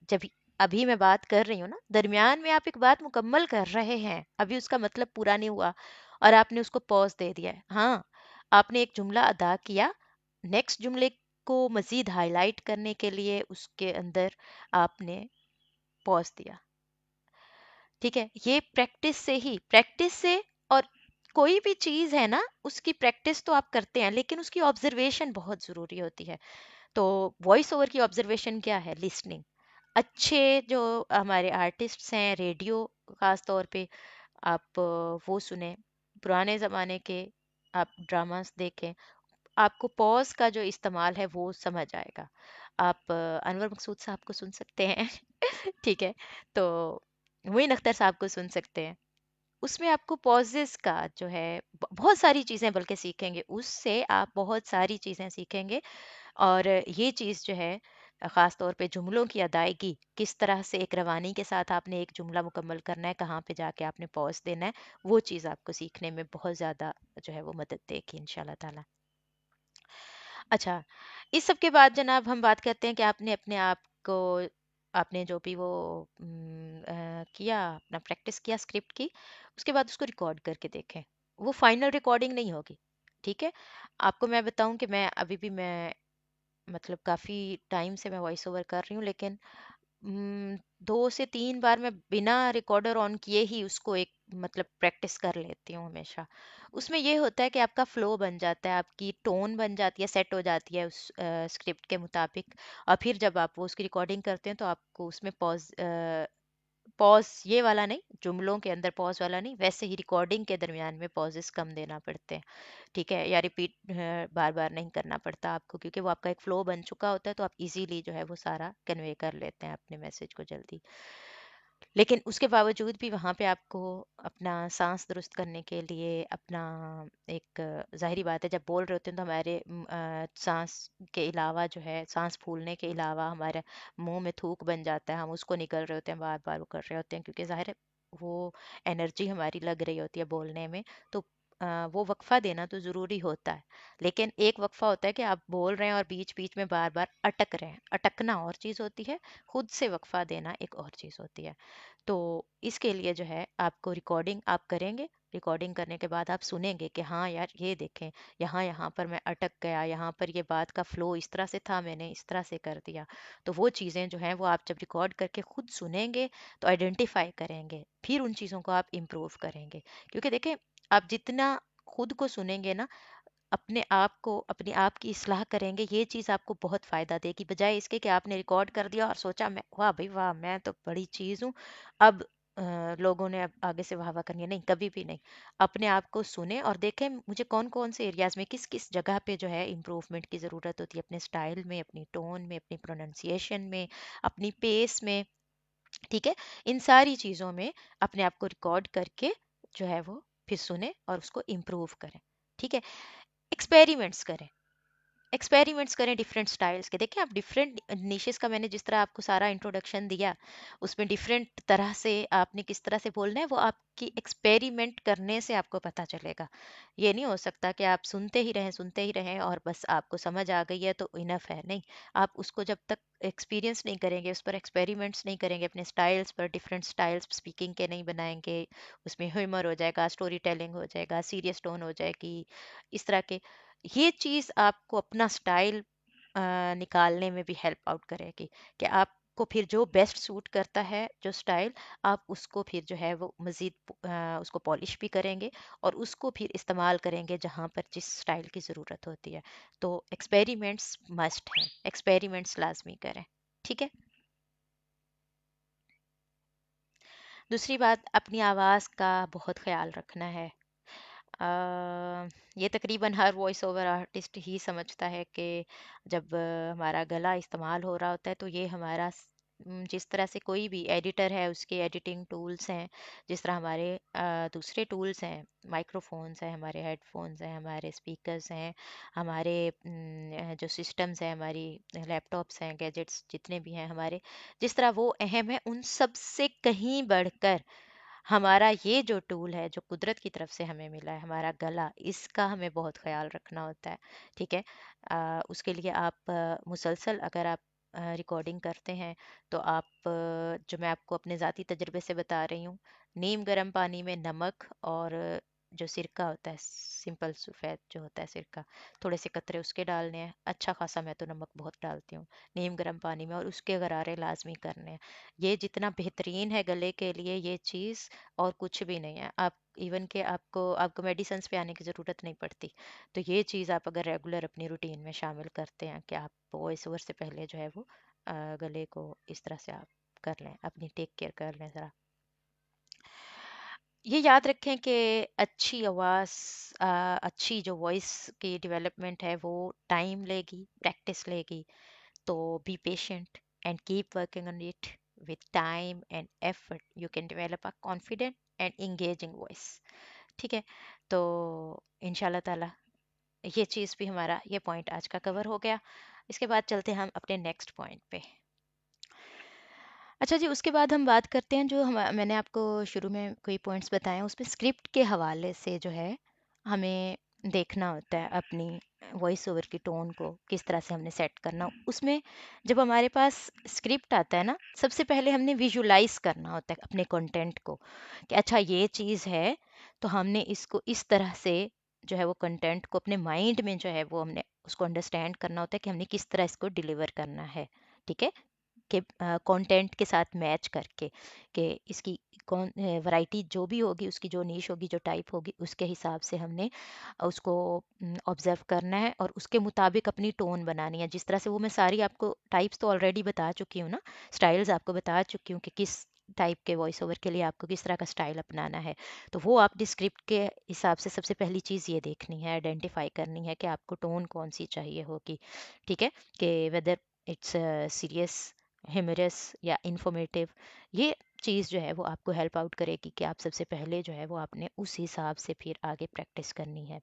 जब अभी मैं बात कर रही हूँ ना, दरमियान में आप एक बात मुकम्मल कर रहे हैं, अभी उसका मतलब पूरा नहीं हुआ और आपने उसको पॉज दे दिया है, हाँ, आपने एक जुमला अदा किया, नेक्स्ट जुमले को मजीद हाईलाइट करने के लिए उसके अंदर आपने पॉज दिया। ठीक है, ये प्रैक्टिस से ही, प्रैक्टिस से। और कोई भी चीज है ना, उसकी प्रैक्टिस तो आप करते हैं लेकिन उसकी ऑब्जर्वेशन बहुत जरूरी होती है। तो वॉइस ओवर की ऑब्जर्वेशन क्या है? लिसनिंग। अच्छे जो हमारे आर्टिस्ट्स हैं रेडियो, खास तौर पे आप वो सुने, पुराने ज़माने के आप ड्रामास देखें, आपको पॉज का जो इस्तेमाल है वो समझ आएगा। आप अनवर मकसूद साहब को सुन सकते हैं ठीक है, तो मोइन अख्तर साहब को सुन सकते हैं, उसमें आपको पॉजेस का जो है बहुत सारी चीज़ें बल्कि सीखेंगे, उससे आप बहुत सारी चीज़ें सीखेंगे। और ये चीज़ जो है ख़ास तौर पे जुमलों की अदायगी, किस तरह से एक रवानी के साथ आपने एक जुमला मुकम्मल करना है, कहाँ पे जाके आपने पॉज देना है, वो चीज़ आपको सीखने में बहुत ज़्यादा जो है वो मदद देगी इंशाल्लाह ताला। अच्छा, इस सब के बाद जनाब हम बात करते हैं कि आपने अपने आप को, आपने जो भी वो किया, अपना प्रैक्टिस किया स्क्रिप्ट की, उसके बाद उसको रिकॉर्ड करके देखें। वो फाइनल रिकॉर्डिंग नहीं होगी, ठीक है। आपको मैं बताऊं कि मैं अभी भी, मैं मतलब काफ़ी टाइम से मैं वॉइस ओवर कर रही हूँ, लेकिन 2 से 3 बार मैं बिना रिकॉर्डर ऑन किए ही उसको एक मतलब प्रैक्टिस कर लेती हूँ हमेशा। उसमें ये होता है कि आपका फ्लो बन जाता है, आपकी टोन बन जाती है, सेट हो जाती है उस स्क्रिप्ट के मुताबिक। और फिर जब आप वो उसकी रिकॉर्डिंग करते हैं तो आपको उसमें पॉज, पॉज ये वाला नहीं, जुमलों के अंदर पॉज वाला नहीं, वैसे ही रिकॉर्डिंग के दरमियान में पॉजेस कम देना पड़ते हैं। ठीक है, या रिपीट बार बार नहीं करना पड़ता आपको, क्योंकि वो आपका एक फ्लो बन चुका होता है, तो आप इजीली जो है वो सारा कन्वे कर लेते हैं अपने मैसेज को जल्दी। लेकिन उसके बावजूद भी वहाँ पे आपको अपना सांस दुरुस्त करने के लिए अपना एक ज़ाहिरी बात है, जब बोल रहे होते हैं तो हमारे सांस के अलावा जो है, सांस फूलने के अलावा हमारे मुंह में थूक बन जाता है, हम उसको निकल रहे होते हैं, बार बार वो कर रहे होते हैं, क्योंकि ज़ाहिर है वो एनर्जी हमारी लग रही होती है बोलने में। तो वो वक्फा देना तो ज़रूरी होता है, लेकिन एक वक्फा होता है कि आप बोल रहे हैं और बीच बीच में बार बार अटक रहे हैं, अटकना और चीज़ होती है, खुद से वक्फा देना एक और चीज़ होती है। तो इसके लिए जो है आपको रिकॉर्डिंग आप करेंगे, रिकॉर्डिंग करने के बाद आप सुनेंगे कि हाँ यार ये देखें, यहाँ यहाँ पर मैं अटक गया, यहाँ पर ये बात का फ्लो इस तरह से था, मैंने इस तरह से कर दिया। तो वो चीज़ें जो हैं वो आप जब रिकॉर्ड करके खुद सुनेंगे तो आइडेंटिफाई करेंगे, फिर उन चीज़ों को आप इम्प्रूव करेंगे। क्योंकि देखें, आप जितना खुद को सुनेंगे ना, अपने आप को, अपने आप की इस्लाह करेंगे, ये चीज़ आपको बहुत फ़ायदा देगी, बजाय इसके कि आपने रिकॉर्ड कर दिया और सोचा मैं, वाह भाई वाह, मैं तो बड़ी चीज़ हूँ, अब लोगों ने अब आगे से वाह वाह करनी है। नहीं, कभी भी नहीं। अपने आप को सुने और देखें मुझे कौन कौन से एरियाज में, किस किस जगह पे जो है इम्प्रूवमेंट की ज़रूरत होती है, अपने स्टाइल में, अपनी टोन में, अपनी प्रोनाउंसिएशन में, अपनी पेस में। ठीक है, इन सारी चीज़ों में अपने आप को रिकॉर्ड करके जो है वो फिर सुने और उसको इम्प्रूव करें। ठीक है, एक्सपेरिमेंट्स करें, एक्सपेरिमेंट्स करें डिफरेंट स्टाइल्स के। देखिए, आप डिफरेंट निशेस का, मैंने जिस तरह आपको सारा इंट्रोडक्शन दिया, उसमें डिफरेंट तरह से आपने किस तरह से बोलना है वो आपकी एक्सपेरिमेंट करने से आपको पता चलेगा। ये नहीं हो सकता कि आप सुनते ही रहें और बस आपको समझ आ गई है तो इनफ है, नहीं। आप उसको जब तक एक्सपीरियंस नहीं करेंगे, उस पर एक्सपेरिमेंट्स नहीं करेंगे, अपने स्टाइल्स पर, डिफरेंट स्टाइल्स स्पीकिंग के नहीं बनाएंगे, उसमें ह्यूमर हो जाएगा, स्टोरी टेलिंग हो जाएगा, सीरियस टोन हो जाएगी, इस तरह के, ये चीज़ आपको अपना स्टाइल निकालने में भी हेल्प आउट करेगी, कि आपको फिर जो बेस्ट सूट करता है जो स्टाइल, आप उसको फिर जो है वो मज़ीद उसको पॉलिश भी करेंगे और उसको फिर इस्तेमाल करेंगे जहाँ पर जिस स्टाइल की ज़रूरत होती है। तो एक्सपेरिमेंट्स मस्ट हैं, एक्सपेरिमेंट्स लाजमी करें। ठीक है। दूसरी बात, अपनी आवाज़ का बहुत ख्याल रखना है। ये तकरीबन हर वॉइस ओवर आर्टिस्ट ही समझता है कि जब हमारा गला इस्तेमाल हो रहा होता है तो ये हमारा जिस तरह से कोई भी एडिटर है उसके एडिटिंग टूल्स हैं, जिस तरह हमारे दूसरे टूल्स हैं, माइक्रोफोन्स हैं, हमारे हेडफोन्स हैं, हमारे स्पीकर्स हैं, हमारे जो सिस्टम्स हैं, हमारी लैपटॉप्स हैं, गैजेट्स जितने भी हैं हमारे, जिस तरह वो अहम है, उन सब से कहीं बढ़कर हमारा ये जो टूल है जो कुदरत की तरफ से हमें मिला है, हमारा गला, इसका हमें बहुत ख्याल रखना होता है। ठीक है। उसके लिए आप मुसलसल अगर आप रिकॉर्डिंग करते हैं तो आप जो मैं आपको अपने ज़ाती तजुर्बे से बता रही हूँ, नीम गर्म पानी में नमक और जो सिरका होता है, सिंपल सफ़ेद जो होता है सिरका, थोड़े से कतरे उसके डालने हैं, अच्छा खासा, मैं तो नमक बहुत डालती हूँ नीम गर्म पानी में, और उसके गरारे लाजमी करने हैं। ये जितना बेहतरीन है गले के लिए ये चीज़, और कुछ भी नहीं है। आप इवन के आपको आपको मेडिसिन पे आने की ज़रूरत नहीं पड़ती। तो ये चीज़ आप अगर रेगुलर अपनी रूटीन में शामिल करते हैं कि आप वॉइस ओवर से पहले जो है वो गले को इस तरह से आप कर लें, अपनी टेक केयर कर लें ज़रा। ये याद रखें कि अच्छी आवाज़, अच्छी जो वॉइस की डेवलपमेंट है वो टाइम लेगी, प्रैक्टिस लेगी। तो be patient and keep working on it. With time and effort, you can develop a confident and engaging voice. ठीक है। तो इंशाल्लाह ताला ये चीज़ भी हमारा ये पॉइंट आज का कवर हो गया। इसके बाद चलते हैं हम अपने नेक्स्ट पॉइंट पे। अच्छा जी, उसके बाद हम बात करते हैं जो मैंने आपको शुरू में कोई पॉइंट्स बताए हैं उसमें स्क्रिप्ट के हवाले से जो है हमें देखना होता है अपनी वॉइस ओवर की टोन को किस तरह से हमने सेट करना। उसमें जब हमारे पास स्क्रिप्ट आता है ना, सबसे पहले हमने विजुलाइज करना होता है अपने कंटेंट को कि अच्छा ये चीज़ है, तो हमने इसको इस तरह से जो है वो कंटेंट को अपने माइंड में जो है वो हमने उसको अंडरस्टैंड करना होता है कि हमने किस तरह इसको डिलीवर करना है। ठीक है। के कंटेंट के साथ मैच करके कि इसकी कौन वैरायटी जो भी होगी, उसकी जो नीश होगी, जो टाइप होगी, उसके हिसाब से हमने उसको ऑब्जर्व करना है और उसके मुताबिक अपनी टोन बनानी है। जिस तरह से वो मैं सारी आपको टाइप्स तो ऑलरेडी बता चुकी हूँ ना, स्टाइल्स आपको बता चुकी हूँ कि किस टाइप के वॉइस ओवर के लिए आपको किस तरह का स्टाइल अपनाना है। तो वो आपकी स्क्रिप्ट के हिसाब से सबसे पहली चीज़ ये देखनी है, आइडेंटिफाई करनी है कि आपको टोन कौन सी चाहिए होगी। ठीक है। कि वेदर इट्स सीरियस, ह्यूमरस या इंफॉर्मेटिव, ये चीज़ जो है वो आपको हेल्प आउट करेगी कि आप सबसे पहले जो है वो आपने उस हिसाब से फिर आगे प्रैक्टिस करनी है।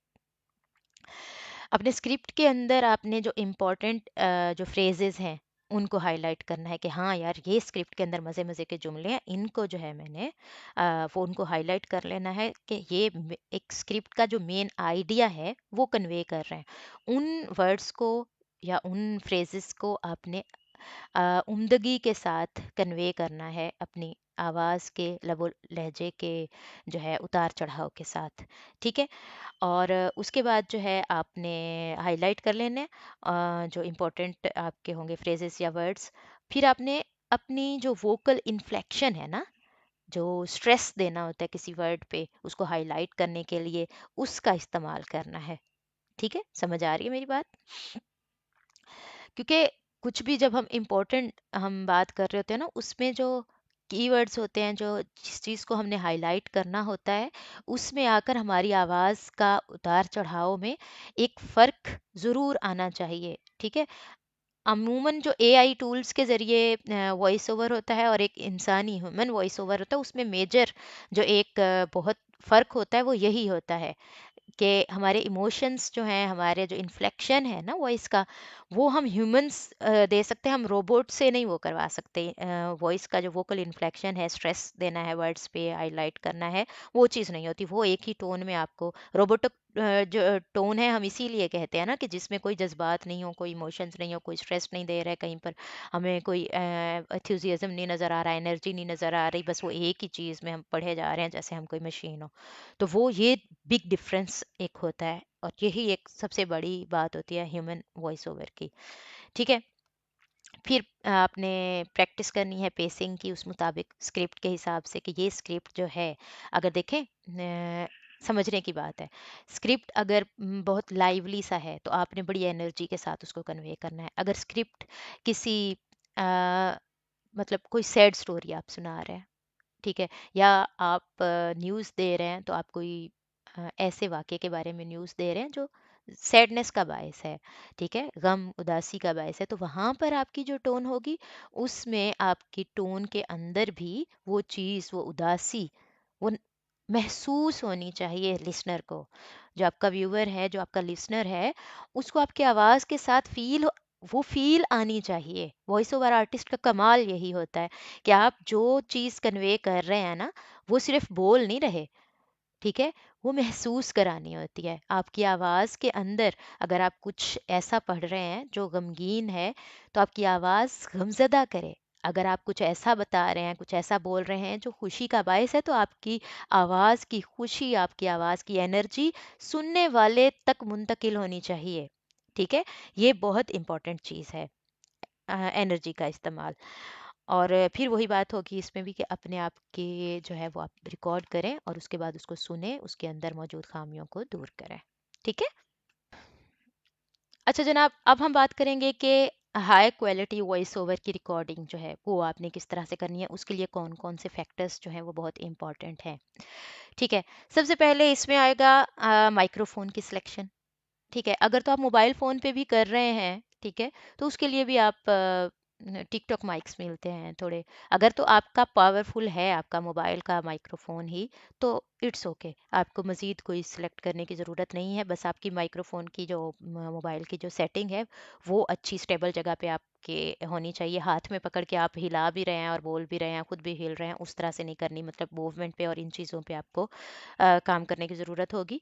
अपने स्क्रिप्ट के अंदर आपने जो इम्पोर्टेंट जो फ्रेजेस हैं उनको हाईलाइट करना है कि हाँ यार, ये स्क्रिप्ट के अंदर मज़े मज़े के जुमले हैं, इनको जो है मैंने वो उनको हाईलाइट कर लेना है कि ये एक स्क्रिप्ट का जो मेन आइडिया है वो कन्वे कर रहे हैं। उन वर्ड्स को या उन फ्रेजेस को आपने उम्दगी के साथ कन्वे करना है अपनी आवाज़ के लबो लहजे के जो है उतार चढ़ाव के साथ। ठीक है। और उसके बाद जो है आपने हाईलाइट कर लेने हैं, जो इम्पोर्टेंट आपके होंगे फ्रेजेस या वर्ड्स। फिर आपने अपनी जो वोकल इन्फ्लेक्शन है ना, जो स्ट्रेस देना होता है किसी वर्ड पे उसको हाईलाइट करने के लिए, उसका इस्तेमाल करना है। ठीक है, समझ आ रही है मेरी बात? क्योंकि कुछ भी जब हम इम्पोर्टेंट हम बात कर रहे होते हैं ना, उसमें जो कीवर्ड्स होते हैं, जो जिस चीज़ को हमने हाईलाइट करना होता है, उसमें आकर हमारी आवाज़ का उतार चढ़ाव में एक फ़र्क ज़रूर आना चाहिए। ठीक है। अमूमन जो एआई टूल्स के ज़रिए वॉइस ओवर होता है और एक इंसानी ह्यूमन वॉइस ओवर होता है, उसमें मेजर जो एक बहुत फ़र्क होता है वो यही होता है कि हमारे इमोशंस जो हैं, हमारे जो इन्फ्लेक्शन है ना वॉइस का, वो हम ह्यूमंस दे सकते हैं, हम रोबोट से नहीं वो करवा सकते। वॉइस का जो वोकल इन्फ्लेक्शन है, स्ट्रेस देना है वर्ड्स पे, हाईलाइट करना है, वो चीज़ नहीं होती। वो एक ही टोन में आपको रोबोटिक जो टोन है, हम इसीलिए कहते हैं ना कि जिसमें कोई जज्बात नहीं हो, कोई इमोशंस नहीं हो, कोई स्ट्रेस नहीं दे रहा है कहीं पर, हमें कोई एंथुसियाज्म नहीं नज़र आ रहा है, एनर्जी नहीं नज़र आ रही, बस वो एक ही चीज़ में हम पढ़े जा रहे हैं जैसे हम कोई मशीन हो। तो वो ये बिग डिफरेंस एक होता है और यही एक सबसे बड़ी बात होती है ह्यूमन वॉइस ओवर की। ठीक है। फिर आपने प्रैक्टिस करनी है पेसिंग की, उस मुताबिक स्क्रिप्ट के हिसाब से कि ये स्क्रिप्ट जो है, अगर देखें समझने की बात है, स्क्रिप्ट अगर बहुत लाइवली सा है तो आपने बड़ी एनर्जी के साथ उसको कन्वे करना है। अगर स्क्रिप्ट किसी अ, मतलब कोई सैड स्टोरी आप सुना रहे हैं, ठीक है, या आप न्यूज़ दे रहे हैं, तो आप कोई ऐसे वाक़ये के बारे में न्यूज़ दे रहे हैं जो सैडनेस का बायस है, ठीक है, गम उदासी का बायस है, तो वहां पर आपकी जो टोन होगी उसमें आपकी टोन के अंदर भी वो चीज, वो उदासी, वो महसूस होनी चाहिए लिसनर को। जो आपका व्यूअर है, जो आपका लिसनर है, उसको आपकी आवाज के साथ वो फील आनी चाहिए। वॉइस ओवर आर्टिस्ट का कमाल यही होता है कि आप जो चीज कन्वे कर रहे हैं ना, वो सिर्फ बोल नहीं रहे, ठीक है, वो महसूस करानी होती है आपकी आवाज़ के अंदर। अगर आप कुछ ऐसा पढ़ रहे हैं जो गमगीन है, तो आपकी आवाज़ गमज़दा करे। अगर आप कुछ ऐसा बता रहे हैं, कुछ ऐसा बोल रहे हैं जो खुशी का बायस है, तो आपकी आवाज़ की खुशी, आपकी आवाज़ की एनर्जी सुनने वाले तक मुंतकिल होनी चाहिए, ठीक है। ये बहुत इंपॉर्टेंट चीज़ है, एनर्जी का इस्तेमाल। और फिर वही बात होगी इसमें भी कि अपने आप के जो है वो आप रिकॉर्ड करें और उसके बाद उसको सुने, उसके अंदर मौजूद खामियों को दूर करें, ठीक है। अच्छा जनाब, अब हम बात करेंगे कि हाई क्वालिटी वॉइस ओवर की रिकॉर्डिंग जो है वो आपने किस तरह से करनी है, उसके लिए कौन कौन से फैक्टर्स जो हैं वो बहुत इंपॉर्टेंट हैं, ठीक है। सबसे पहले इसमें आएगा माइक्रोफोन की सिलेक्शन, ठीक है। अगर तो आप मोबाइल फ़ोन पे भी कर रहे हैं, ठीक है, तो उसके लिए भी आप टिकटॉक माइक्स मिलते हैं थोड़े। अगर तो आपका पावरफुल है आपका मोबाइल का माइक्रोफोन ही, तो इट्स ओके, आपको मज़ीद कोई सिलेक्ट करने की ज़रूरत नहीं है। बस आपकी माइक्रोफोन की जो मोबाइल की जो सेटिंग है, वो अच्छी स्टेबल जगह पे आपके होनी चाहिए। हाथ में पकड़ के आप हिला भी रहे हैं और बोल भी रहे हैं, खुद भी हिल रहे हैं, उस तरह से नहीं करनी। मतलब मूवमेंट पे और इन चीज़ों पे आपको काम करने की ज़रूरत होगी।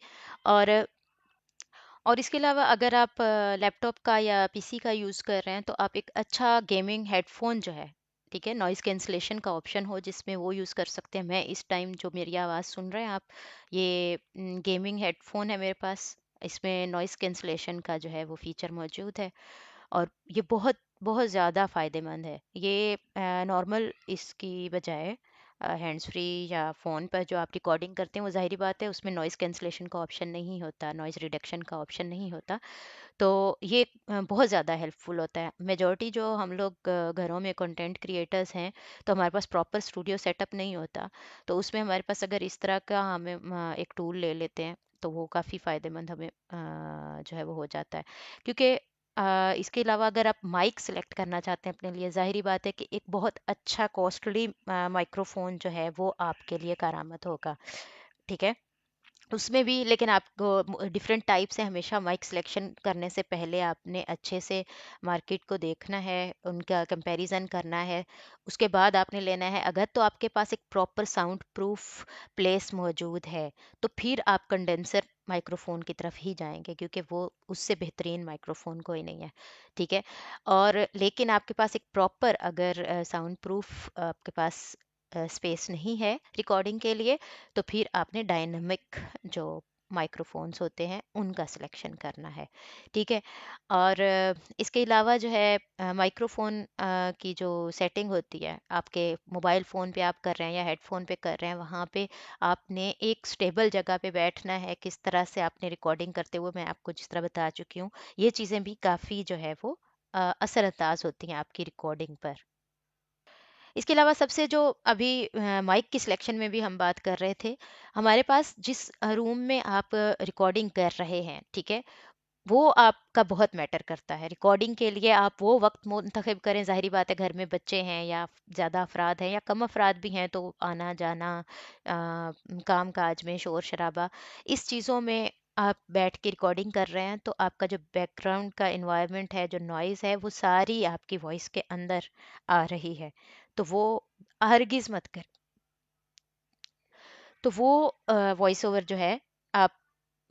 और इसके अलावा अगर आप लैपटॉप का या पीसी का यूज़ कर रहे हैं, तो आप एक अच्छा गेमिंग हेडफोन जो है, ठीक है, नॉइज़ कैंसलेशन का ऑप्शन हो जिसमें वो यूज़ कर सकते हैं। मैं इस टाइम जो मेरी आवाज़ सुन रहे हैं आप, ये गेमिंग हेडफोन है मेरे पास। इसमें नॉइज़ कैंसलेशन का जो है वो फीचर मौजूद है और ये बहुत बहुत ज़्यादा फ़ायदेमंद है। ये नॉर्मल इसकी बजाय हैंड्स फ्री या फ़ोन पर जो आप रिकॉर्डिंग करते हैं, वो ज़ाहिर बात है उसमें नॉइज़ कैंसलेशन का ऑप्शन नहीं होता, नॉइज़ रिडक्शन का ऑप्शन नहीं होता। तो ये बहुत ज़्यादा हेल्पफुल होता है। मेजॉरिटी जो हम लोग घरों में कंटेंट क्रिएटर्स हैं, तो हमारे पास प्रॉपर स्टूडियो सेटअप नहीं होता। तो उसमें हमारे पास अगर इस तरह का हमें एक टूल ले लेते हैं, तो वो काफ़ी फ़ायदेमंद हमें जो है वो हो जाता है। क्योंकि इसके अलावा अगर आप माइक सेलेक्ट करना चाहते हैं अपने लिए, ज़ाहिरी बात है कि एक बहुत अच्छा कॉस्टली माइक्रोफोन जो है वो आपके लिए कारामद होगा, ठीक है। उसमें भी लेकिन आपको डिफरेंट टाइप से हमेशा माइक सिलेक्शन करने से पहले आपने अच्छे से मार्केट को देखना है, उनका कंपैरिजन करना है। उसके बाद आपने लेना है। अगर तो आपके पास एक प्रॉपर साउंड प्रूफ प्लेस मौजूद है, तो फिर आप कंडेंसर माइक्रोफोन की तरफ ही जाएंगे, क्योंकि वो उससे बेहतरीन माइक्रोफोन कोई नहीं है, ठीक है। और लेकिन आपके पास एक प्रॉपर अगर साउंड प्रूफ आपके पास स्पेस नहीं है रिकॉर्डिंग के लिए, तो फिर आपने डायनामिक जो माइक्रोफोन्स होते हैं उनका सिलेक्शन करना है, ठीक है। और इसके अलावा जो है माइक्रोफोन की जो सेटिंग होती है, आपके मोबाइल फ़ोन पे आप कर रहे हैं या हेडफोन पे कर रहे हैं, वहाँ पे आपने एक स्टेबल जगह पे बैठना है। किस तरह से आपने रिकॉर्डिंग करते हुए मैं आपको जिस तरह बता चुकी हूँ, ये चीज़ें भी काफ़ी जो है वो असरअंदाज होती हैं आपकी रिकॉर्डिंग पर। इसके अलावा सबसे जो अभी माइक की सिलेक्शन में भी हम बात कर रहे थे, हमारे पास जिस रूम में आप रिकॉर्डिंग कर रहे हैं, ठीक है, वो आपका बहुत मैटर करता है। रिकॉर्डिंग के लिए आप वो वक्त मुंतखब करें। ज़ाहिरी बात है घर में बच्चे हैं या ज़्यादा अफराद हैं या कम अफराद भी हैं, तो आना जाना काम काज में शोर शराबा, इस चीज़ों में आप बैठ के रिकॉर्डिंग कर रहे हैं, तो आपका जो बैकग्राउंड का इन्वायरमेंट है, जो नॉइज़ है, वो सारी आपकी वॉइस के अंदर आ रही है। तो वो हरगिज़ मत करें। तो वो वॉइस ओवर जो है आप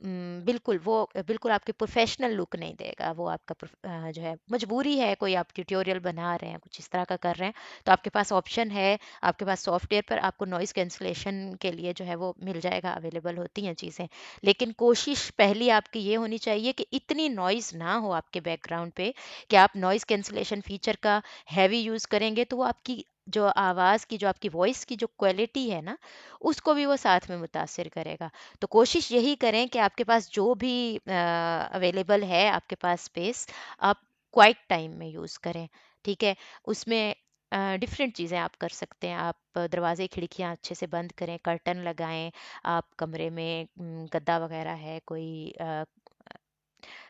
बिल्कुल वो बिल्कुल आपके प्रोफेशनल लुक नहीं देगा। वो आपका जो है मजबूरी है, कोई आप ट्यूटोरियल बना रहे हैं, कुछ इस तरह का कर रहे हैं, तो आपके पास ऑप्शन है, आपके पास सॉफ्टवेयर पर आपको नॉइज़ कैंसलेशन के लिए जो है वो मिल जाएगा, अवेलेबल होती हैं चीज़ें। लेकिन कोशिश पहली आपकी ये होनी चाहिए कि इतनी नॉइज़ ना हो आपके बैकग्राउंड पे कि आप नॉइज़ कैंसलेशन फीचर का हैवी यूज़ करेंगे, तो वो आपकी जो आवाज़ की, जो आपकी वॉइस की जो क्वालिटी है ना, उसको भी वो साथ में मुतासिर करेगा। तो कोशिश यही करें कि आपके पास जो भी अवेलेबल है आपके पास स्पेस, आप क्वाइट टाइम में यूज़ करें, ठीक है। उसमें डिफरेंट चीज़ें आप कर सकते हैं। आप दरवाजे खिड़कियाँ अच्छे से बंद करें, कर्टन लगाएं। आप कमरे में गद्दा वगैरह है, कोई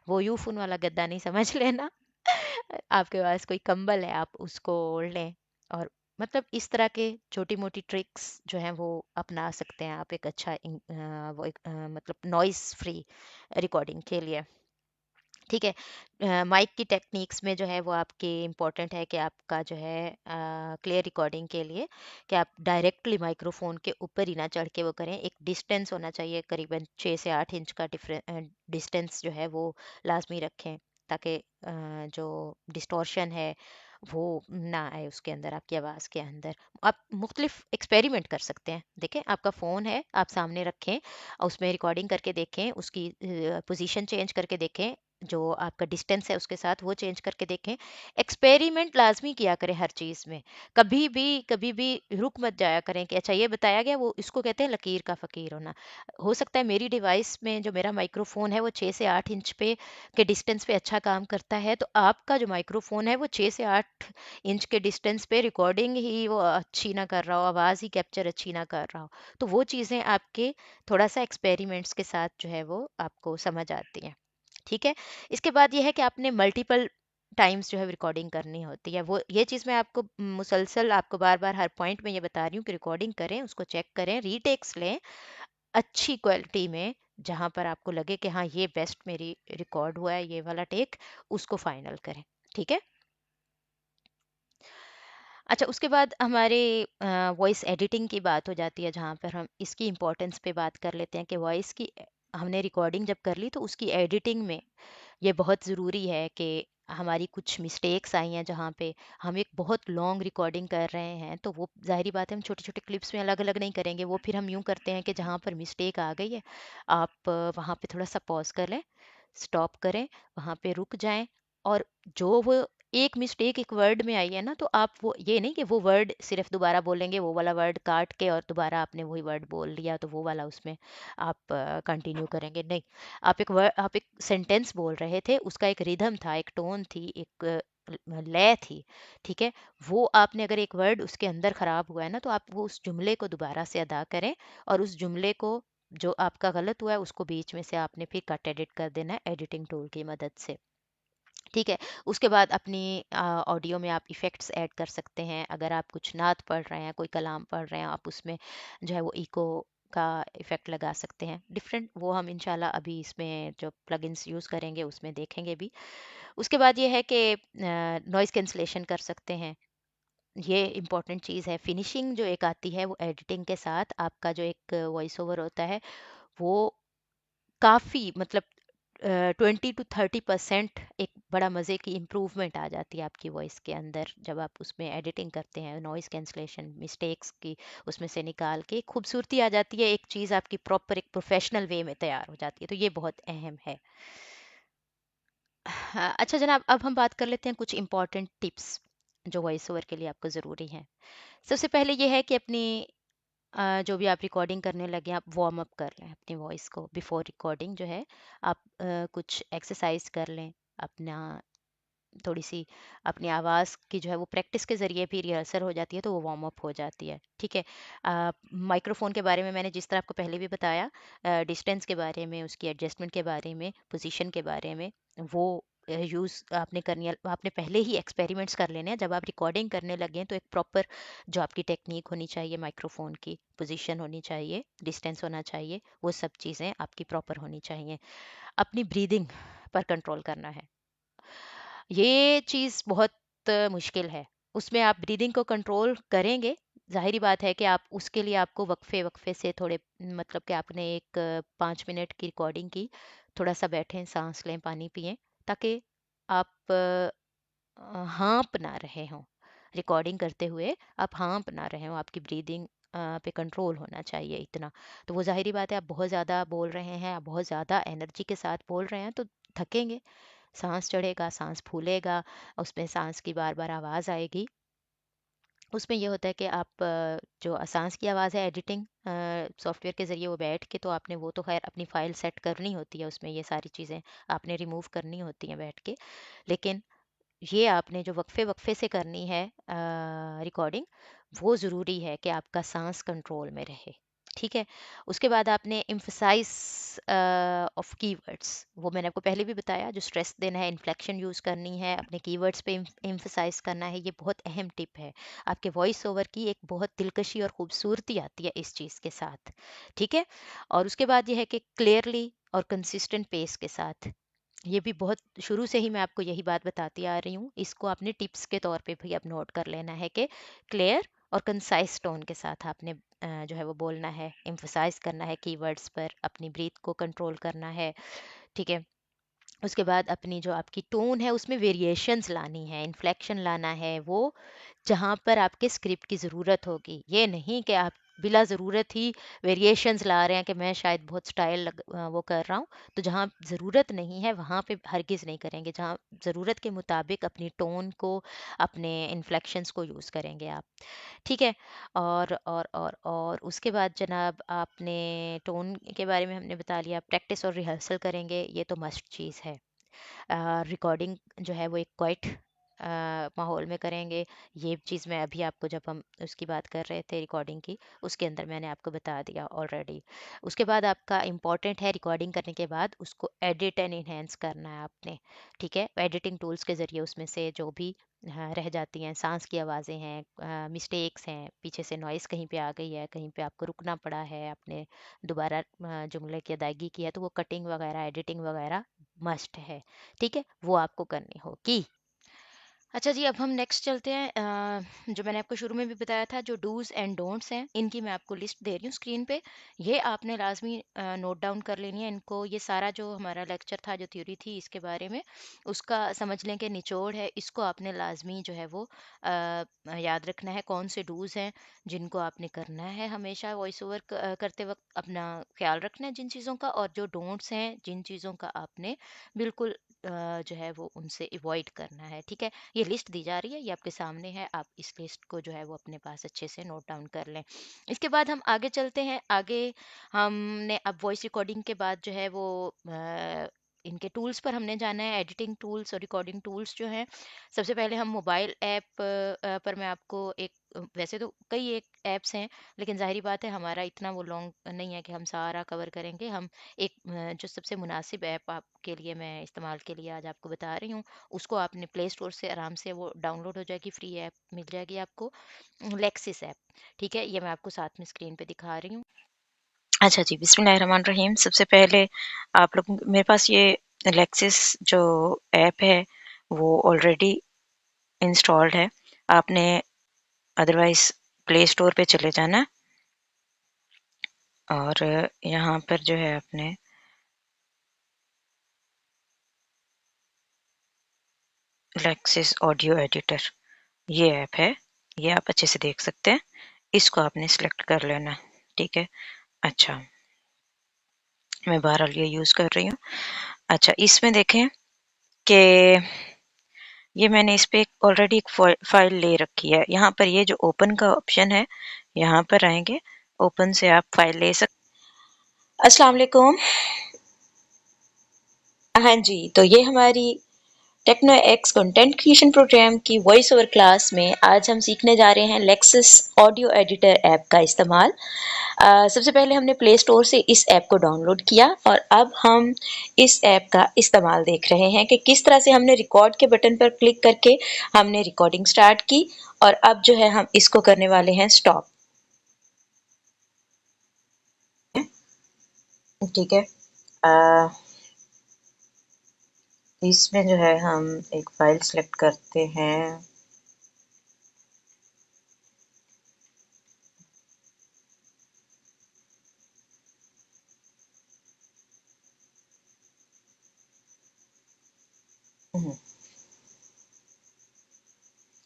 वो यूफोन वाला गद्दा नहीं समझ लेना। आपके पास कोई कंबल है, आप उसको ओढ़ लें। और मतलब इस तरह के छोटी मोटी ट्रिक्स जो हैं वो अपना सकते हैं आप एक अच्छा वो एक मतलब नॉइस फ्री रिकॉर्डिंग के लिए। ठीक है, माइक की टेक्निक्स में जो है वो आपके इम्पोर्टेंट है कि आपका जो है क्लियर रिकॉर्डिंग के लिए कि आप डायरेक्टली माइक्रोफोन के ऊपर ही ना चढ़ के वो करें। एक डिस्टेंस होना चाहिए, करीबन 6 से 8 इंच का डिस्टेंस जो है वो लाजमी रखें, ताकि जो डिस्टॉर्शन है वो ना आए उसके अंदर, आपकी आवाज़ के अंदर। आप मुख्तलिफ एक्सपेरिमेंट कर सकते हैं। देखें, आपका फ़ोन है, आप सामने रखें और उसमें रिकॉर्डिंग करके देखें, उसकी पोजीशन चेंज करके देखें, जो आपका डिस्टेंस है उसके साथ वो चेंज करके देखें। एक्सपेरिमेंट लाजमी किया करें हर चीज़ में। कभी भी रुक मत जाया करें कि अच्छा ये बताया गया, वो इसको कहते हैं लकीर का फ़कीर होना। हो सकता है मेरी डिवाइस में जो मेरा माइक्रोफोन है वो 6 से 8 इंच पे के डिस्टेंस पे अच्छा काम करता है, तो आपका जो माइक्रोफोन है वो 6 से 8 इंच के डिस्टेंस पे रिकॉर्डिंग ही वो अच्छी ना कर रहा हो, आवाज़ ही कैप्चर अच्छी ना कर रहा हो। तो वो चीज़ें आपके थोड़ा सा एक्सपेरिमेंट्स के साथ जो है वो आपको समझ आती हैं। ठीक है। इसके बाद ये है कि आपने मल्टीपल टाइम्स जो है रिकॉर्डिंग करनी होती है। वो ये चीज़ मैं आपको मुसलसल आपको बार बार हर पॉइंट में ये बता रही हूँ कि रिकॉर्डिंग करें, उसको चेक करें, रीटेक्स लें अच्छी क्वालिटी में, जहाँ पर आपको लगे कि हाँ ये बेस्ट मेरी रिकॉर्ड हुआ है ये वाला टेक, उसको फाइनल करें। ठीक है। अच्छा, उसके बाद हमारे वॉइस एडिटिंग की बात हो जाती है, जहाँ पर हम इसकी इम्पोर्टेंस पे बात कर लेते हैं कि वॉइस की हमने रिकॉर्डिंग जब कर ली तो उसकी एडिटिंग में ये बहुत ज़रूरी है कि हमारी कुछ मिस्टेक्स आई हैं, जहाँ पे हम एक बहुत लॉन्ग रिकॉर्डिंग कर रहे हैं, तो वो ज़ाहिरी बात है हम छोटे छोटे क्लिप्स में अलग अलग नहीं करेंगे। वो फिर हम यूँ करते हैं कि जहाँ पर मिस्टेक आ गई है, आप वहाँ पे थोड़ा सा पॉज कर लें, स्टॉप करें, वहाँ पे रुक जाएं, और जो वो एक मिस्टेक एक वर्ड में आई है ना, तो आप वो ये नहीं कि वो वर्ड सिर्फ दोबारा बोलेंगे, वो वाला वर्ड काट के और दोबारा आपने वही वर्ड बोल लिया तो वो वाला उसमें आप कंटिन्यू करेंगे, नहीं। आप एक सेंटेंस बोल रहे थे, उसका एक रिदम था, एक टोन थी, एक लय थी। ठीक है। वो आपने अगर एक वर्ड उसके अंदर खराब हुआ है ना, तो आप वो उस जुमले को दोबारा से अदा करें, और उस जुमले को जो आपका गलत हुआ है उसको बीच में से आपने फिर कट एडिट कर देना है एडिटिंग टूल की मदद से। ठीक है। उसके बाद अपनी ऑडियो में आप इफ़ेक्ट्स ऐड कर सकते हैं। अगर आप कुछ नात पढ़ रहे हैं, कोई कलाम पढ़ रहे हैं, आप उसमें जो है वो इको का इफ़ेक्ट लगा सकते हैं। डिफरेंट वो हम इंशाल्लाह अभी इसमें जो प्लगइन्स यूज़ करेंगे उसमें देखेंगे भी। उसके बाद ये है कि नॉइज़ कैंसलेशन कर सकते हैं। ये इम्पॉर्टेंट चीज़ है। फिनिशिंग जो एक आती है वो एडिटिंग के साथ, आपका जो एक वॉइस ओवर होता है वो काफ़ी मतलब 20 to 30% एक बड़ा मज़े की इम्प्रूवमेंट आ जाती है आपकी वॉइस के अंदर, जब आप उसमें एडिटिंग करते हैं, नॉइज़ कैंसलेशन मिस्टेक्स की उसमें से निकाल के खूबसूरती आ जाती है, एक चीज़ आपकी प्रॉपर एक प्रोफेशनल वे में तैयार हो जाती है, तो ये बहुत अहम है। हाँ, अच्छा जनाब, अब हम बात कर लेते हैं कुछ इंपॉर्टेंट टिप्स जो वॉइस ओवर के लिए आपको ज़रूरी हैं। सबसे पहले ये है कि अपनी जो भी आप रिकॉर्डिंग करने लगे आप वार्म अप कर लें अपनी वॉइस को बिफोर रिकॉर्डिंग जो है। आप कुछ एक्सरसाइज कर लें, अपना थोड़ी सी अपनी आवाज़ की जो है वो प्रैक्टिस के ज़रिए भी रिहर्सल हो जाती है, तो वो वार्म अप हो जाती है। ठीक है। माइक्रोफ़ोन के बारे में मैंने जिस तरह आपको पहले भी बताया, डिस्टेंस के बारे में, उसकी एडजस्टमेंट के बारे में, पोजीशन के बारे में, वो यूज़ आपने करनी है, आपने पहले ही एक्सपेरिमेंट्स कर लेने हैं। जब आप रिकॉर्डिंग करने लगे तो एक प्रॉपर जो आपकी टेक्निक होनी चाहिए, माइक्रोफ़ोन की पोजीशन होनी चाहिए, डिस्टेंस होना चाहिए, वो सब चीज़ें आपकी प्रॉपर होनी चाहिए। अपनी ब्रीदिंग पर कंट्रोल करना है। ये चीज़ बहुत मुश्किल है। उसमें आप ब्रीदिंग को कंट्रोल करेंगे, ज़ाहिर-सी बात है कि आप उसके लिए आपको वक़्फ़े-वक़्फ़े से थोड़े मतलब कि आपने एक 5 मिनट की रिकॉर्डिंग की, थोड़ा-सा बैठें, साँस लें, पानी पिएँ, ताकि आप हाँफ ना रहे हों। रिकॉर्डिंग करते हुए आप हाँफ ना रहे हों, आपकी ब्रीदिंग पे कंट्रोल होना चाहिए इतना। तो वो ज़ाहिर-सी बात है, आप बहुत ज़्यादा बोल रहे हैं, आप बहुत ज़्यादा एनर्जी के साथ बोल रहे हैं, तो थकेंगे। सांस चढ़ेगा, सांस फूलेगा, उसमें सांस की बार बार आवाज़ आएगी। उसमें ये होता है कि आप जो सांस की आवाज़ है एडिटिंग सॉफ्टवेयर के ज़रिए वो बैठ के, तो आपने वो तो खैर अपनी फ़ाइल सेट करनी होती है, उसमें ये सारी चीज़ें आपने रिमूव करनी होती हैं बैठ के। लेकिन ये आपने जो वक्फे वक्फे से करनी है रिकॉर्डिंग, वो ज़रूरी है कि आपका सांस कंट्रोल में रहे। ठीक है। उसके बाद आपने एम्फसाइज ऑफ कीवर्ड्स, वो मैंने आपको पहले भी बताया, जो स्ट्रेस देना है, इन्फ्लेक्शन यूज़ करनी है, अपने कीवर्ड्स पे एम्फसाइज करना है, ये बहुत अहम टिप है। आपके वॉइस ओवर की एक बहुत दिलकशी और खूबसूरती आती है इस चीज़ के साथ, ठीक है। और उसके बाद ये है कि क्लियरली और कंसिस्टेंट पेस के साथ, ये भी बहुत शुरू से ही मैं आपको यही बात बताती आ रही हूँ, इसको आपने टिप्स के तौर पे भी अब नोट कर लेना है कि क्लियर और कंसाइज टोन के साथ आपने जो है वो बोलना है, एम्फसाइज करना है कीवर्ड्स पर, अपनी ब्रीथ को कंट्रोल करना है, ठीक है। उसके बाद अपनी जो आपकी टोन है उसमें वेरिएशंस लानी है, इन्फ्लेक्शन लाना है, वो जहाँ पर आपके स्क्रिप्ट की ज़रूरत होगी। ये नहीं कि आप बिला ज़रूरत ही वेरिएशंस ला रहे हैं कि मैं शायद बहुत वो कर रहा हूँ, तो जहाँ ज़रूरत नहीं है वहाँ पे हरगिज़ नहीं करेंगे। जहाँ ज़रूरत के मुताबिक अपनी टोन को, अपने इन्फ्लेक्शंस को यूज़ करेंगे आप, ठीक है। और उसके बाद जनाब आपने टोन के बारे में हमने बता लिया, प्रैक्टिस और रिहर्सल करेंगे, ये तो मस्ट चीज़ है। रिकॉर्डिंग जो है वो एक क्वाइट माहौल में करेंगे। ये चीज़ मैं अभी आपको, जब हम उसकी बात कर रहे थे रिकॉर्डिंग की, उसके अंदर मैंने आपको बता दिया ऑलरेडी। उसके बाद आपका इम्पॉर्टेंट है रिकॉर्डिंग करने के बाद उसको एडिट एंड इन्हेंस करना है आपने, ठीक है। एडिटिंग टूल्स के ज़रिए उसमें से जो भी रह जाती हैं, सांस की आवाज़ें हैं, मिस्टेक्स हैं, पीछे से नॉइज़ कहीं पे आ गई है, कहीं पे आपको रुकना पड़ा है, आपने दोबारा जुमले की अदायगी की है, तो वो कटिंग वगैरह, एडिटिंग वगैरह मस्ट है, ठीक है, वो आपको करनी होगी। अच्छा जी, अब हम नेक्स्ट चलते हैं। जो मैंने आपको शुरू में भी बताया था, जो डूज़ एंड डोंट्स हैं, इनकी मैं आपको लिस्ट दे रही हूँ स्क्रीन पे। ये आपने लाजमी नोट डाउन कर लेनी है इनको। ये सारा जो हमारा लेक्चर था, जो थ्योरी थी इसके बारे में, उसका समझ लें कि निचोड़ है, इसको आपने लाजमी जो है वो याद रखना है। कौन से डूज़ हैं जिनको आपने करना है हमेशा वॉइस ओवर करते वक्त, अपना ख्याल रखना है जिन चीज़ों का, और जो डोंट्स हैं, जिन चीज़ों का आपने बिल्कुल जो है वो उनसे अवॉइड करना है, ठीक है। ये लिस्ट दी जा रही है, ये आपके सामने है, आप इस लिस्ट को जो है वो अपने पास अच्छे से नोट डाउन कर लें। इसके बाद हम आगे चलते हैं। आगे हमने अब वॉइस रिकॉर्डिंग के बाद जो है वो इनके टूल्स पर हमने जाना है, एडिटिंग टूल्स और रिकॉर्डिंग टूल्स जो हैं। सबसे पहले हम मोबाइल ऐप पर मैं आपको एक, वैसे तो कई एक ऐप्स हैं, लेकिन ज़ाहिरी बात है हमारा इतना वो लॉन्ग नहीं है कि हम सारा कवर करेंगे। हम एक जो सबसे मुनासिब ऐप आपके लिए मैं इस्तेमाल के लिए आज आपको बता रही हूँ, उसको आपने प्ले स्टोर से आराम से वो डाउनलोड हो जाएगी, फ्री ऐप मिल जाएगी आपको, लेक्सिस ऐप, ठीक है। ये मैं आपको साथ में स्क्रीन पे दिखा रही हूँ। अच्छा जी, बिस्मिल्लाहिर्रहमानिर्रहीम। सबसे पहले आप लोग, मेरे पास ये लेक्सिस जो ऐप है वो ऑलरेडी इंस्टॉल्ड है। आपने अदरवाइज़ प्ले स्टोर पे चले जाना और यहाँ पर जो है आपने लेक्सिस ऑडियो एडिटर, ये ऐप है, ये आप अच्छे से देख सकते हैं। इसको आपने सेलेक्ट कर लेना, ठीक है। अच्छा, मैं बहरहाल ये यूज़ कर रही हूँ। अच्छा, इसमें देखें कि ये मैंने इस पे ऑलरेडी एक फाइल ले रखी है। यहाँ पर ये जो ओपन का ऑप्शन है, यहाँ पर आएंगे, ओपन से आप फाइल ले सकते। अस्सलाम वालेकुम। हाँ जी, तो ये हमारी techno X content creation program की वॉइस ओवर क्लास में आज हम सीखने जा रहे हैं लेक्सिस ऑडियो एडिटर ऐप का इस्तेमाल। सबसे पहले हमने प्ले स्टोर से इस ऐप को डाउनलोड किया और अब हम इस ऐप का इस्तेमाल देख रहे हैं कि किस तरह से हमने रिकॉर्ड के बटन पर क्लिक करके हमने रिकॉर्डिंग स्टार्ट की और अब जो है हम इसको करने वाले हैं स्टॉप, ठीक है। इसमें जो है हम एक फाइल सेलेक्ट करते हैं।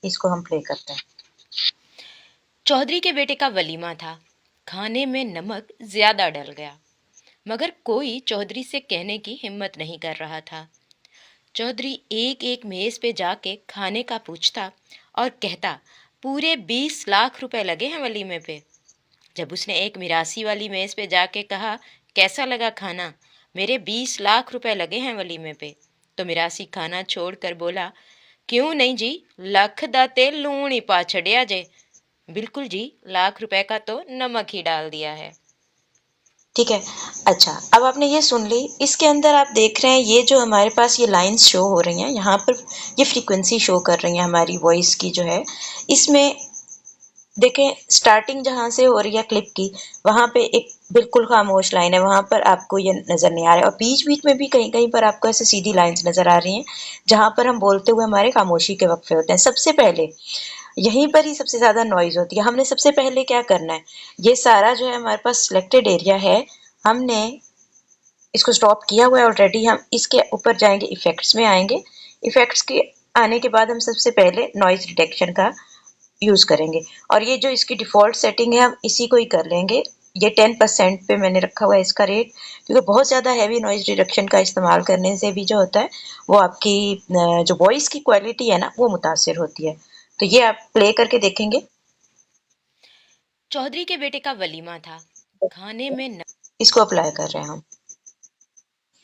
इसको हम प्ले करते हैं। चौधरी के बेटे का वलीमा था, खाने में नमक ज्यादा डल गया, मगर कोई चौधरी से कहने की हिम्मत नहीं कर रहा था। चौधरी एक एक मेज पे जाके खाने का पूछता और कहता, पूरे 20 लाख रुपए लगे हैं वलीमे पे। जब उसने एक मिरासी वाली मेज पे जाके कहा, कैसा लगा खाना, मेरे 20 लाख रुपए लगे हैं वलीमे पे, तो मिरासी खाना छोड़कर बोला, क्यों नहीं जी, लख दा ते लूण ही पा छड़िया जे। बिल्कुल जी, 1 लाख रुपए का तो नमक ही डाल दिया है। ठीक है। अच्छा, अब आपने ये सुन ली, इसके अंदर आप देख रहे हैं ये जो हमारे पास ये लाइन्स शो हो रही हैं, यहाँ पर ये फ्रीक्वेंसी शो कर रही है हमारी वॉइस की जो है। इसमें देखें स्टार्टिंग जहाँ से हो रही है क्लिप की, वहाँ पे एक बिल्कुल खामोश लाइन है, वहाँ पर आपको ये नज़र नहीं आ रहा है, और बीच-बीच में भी कहीं-कहीं पर आपको ऐसे सीधी लाइन्स नज़र आ रही हैं, जहाँ पर हम बोलते हुए हमारे खामोशी के वक़्फ़े होते हैं। सबसे पहले यहीं पर ही सबसे ज़्यादा नॉइज़ होती है। हमने सबसे पहले क्या करना है, ये सारा जो है हमारे पास सिलेक्टेड एरिया है, हमने इसको स्टॉप किया हुआ है ऑलरेडी। हम इसके ऊपर जाएंगे, इफेक्ट्स में आएंगे। इफेक्ट्स के आने के बाद हम सबसे पहले नॉइज डिटेक्शन का यूज करेंगे, और ये जो इसकी डिफॉल्ट सेटिंग है हम इसी को ही कर लेंगे। ये 10% पे मैंने रखा हुआ है इसका रेट, क्योंकि बहुत ज़्यादा हैवी नॉइज डिटेक्शन का इस्तेमाल करने से भी जो होता है वो आपकी जो वॉइस की क्वालिटी है ना वो मुतासर होती है। तो ये आप प्ले करके देखेंगे। चौधरी के बेटे का वलीमा था, खाने में न... इसको अप्लाई कर रहे हैं हम।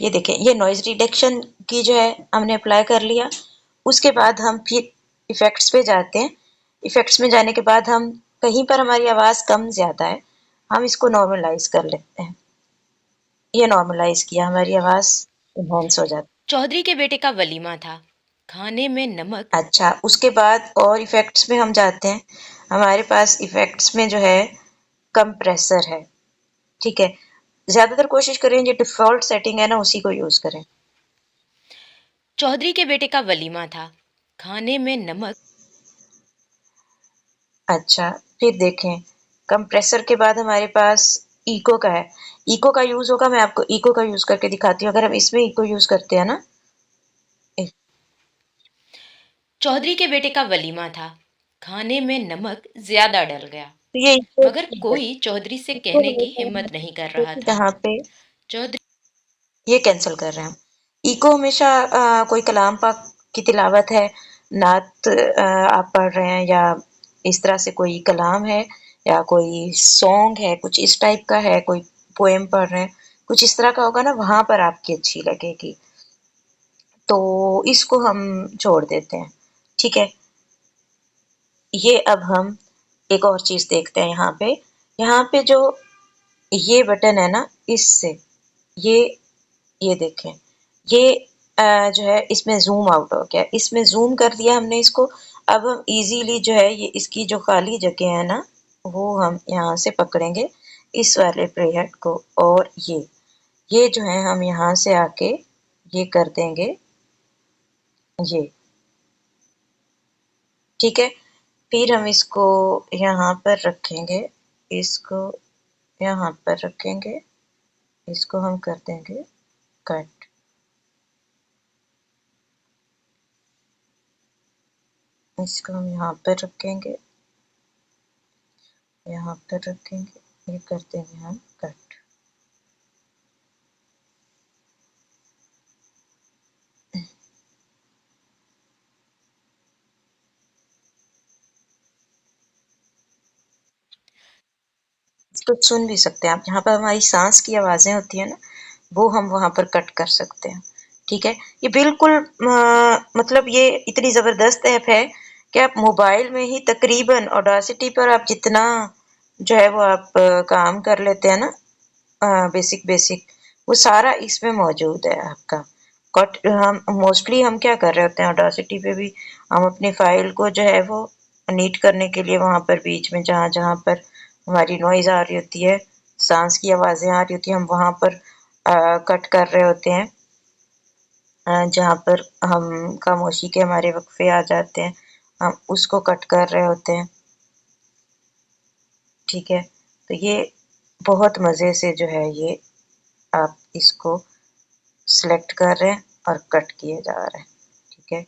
ये देखें, ये नॉइज रिडक्शन की जो है हमने अप्लाई कर लिया। उसके बाद हम फिर इफेक्ट्स पे जाते हैं। इफेक्ट्स में जाने के बाद हम कहीं पर हमारी आवाज़ कम ज़्यादा है, हम इसको नॉर्मलाइज कर लेते हैं। ये नॉर्मलाइज किया, हमारी आवाज़ इन्हेंस हो जाती चौधरी के बेटे का वलीमा था, खाने में नमक... है। अच्छा, उसके बाद और इफेक्ट्स में हम जाते हैं। हमारे पास इफेक्ट्स में जो है कंप्रेसर है, ठीक है। ज़्यादातर कोशिश करें जो डिफ़ॉल्ट सेटिंग है ना उसी को यूज़ करें। चौधरी के बेटे का वलीमा था, खाने में नमक... अच्छा, फिर देखें कंप्रेसर के बाद हमारे पास इको का है। इको का यूज़ होगा, मैं आपको इको का यूज़ करके दिखाती हूँ। अगर हम इसमें इको यूज़ करते हैं ना, चौधरी के बेटे का वलीमा था, खाने में नमक ज्यादा डल गया, तो ये इको मगर की है। कोई चौधरी से इको कहने की हमेशा हम हिम्मत नहीं कर इको रहा की था। जहाँ पे चौधरी... ये कैंसिल कर रहे हैं हम। इको हमेशा कोई कलाम पाक की तिलावत है, नात आप पढ़ रहे हैं, या इस तरह से कोई कलाम है, या कोई सॉन्ग है, कुछ इस टाइप का है, कोई पोएम पढ़ रहे हैं, कुछ इस तरह का होगा ना, वहाँ पर आपकी अच्छी लगेगी। तो इसको हम छोड़ देते हैं, ठीक है। ये अब हम एक और चीज़ देखते हैं यहाँ पे। यहाँ पे जो ये बटन है ना, इससे ये ये देखें, ये जो है इसमें ज़ूम आउट हो गया, इसमें ज़ूम कर दिया हमने इसको। अब हम इजीली जो है ये इसकी जो खाली जगह है ना वो हम यहाँ से पकड़ेंगे, इस वाले प्ले हेड को, और ये जो है हम यहाँ से आके ये कर देंगे, ये ठीक है। फिर हम इसको यहाँ पर रखेंगे, इसको यहाँ पर रखेंगे, इसको हम कर देंगे कट। इसको हम यहाँ पर रखेंगे, यहाँ पर रखेंगे, ये कर देंगे हम कट। इसको सुन भी सकते हैं आप, जहाँ पर हमारी सांस की आवाज़ें होती है ना वो हम वहाँ पर कट कर सकते हैं, ठीक है। ये बिल्कुल मतलब ये इतनी ज़बरदस्त ऐप है कि आप मोबाइल में ही तकरीबन ऑडासिटी पर आप जितना जो है वो आप काम कर लेते हैं ना, बेसिक बेसिक, वो सारा इसमें मौजूद है आपका। कट हम मोस्टली हम क्या कर रहे होते हैं ऑडासिटी पे भी, हम अपनी फाइल को जो है वो नीट करने के लिए वहाँ पर बीच में जहाँ जहाँ पर हमारी नॉइज आ रही होती है, सांस की आवाज़ें आ रही होती हैं, हम वहाँ पर कट कर रहे होते हैं। जहाँ पर हम खामोशी के हमारे वक्फे आ जाते हैं, हम उसको कट कर रहे होते हैं, ठीक है। तो ये बहुत मज़े से जो है ये आप इसको सिलेक्ट कर रहे हैं और कट किए जा रहे हैं, ठीक है।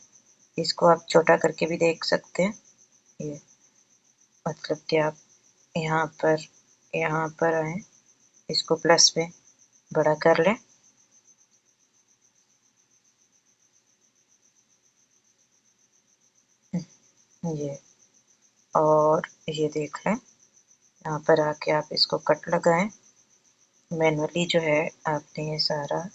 इसको आप छोटा करके भी देख सकते हैं, ये मतलब कि आप यहाँ पर आए, इसको प्लस में बड़ा कर लें, ये, और ये देख लें, यहाँ पर आके आप इसको कट लगाएं। मैनुअली जो है आपने ये सारा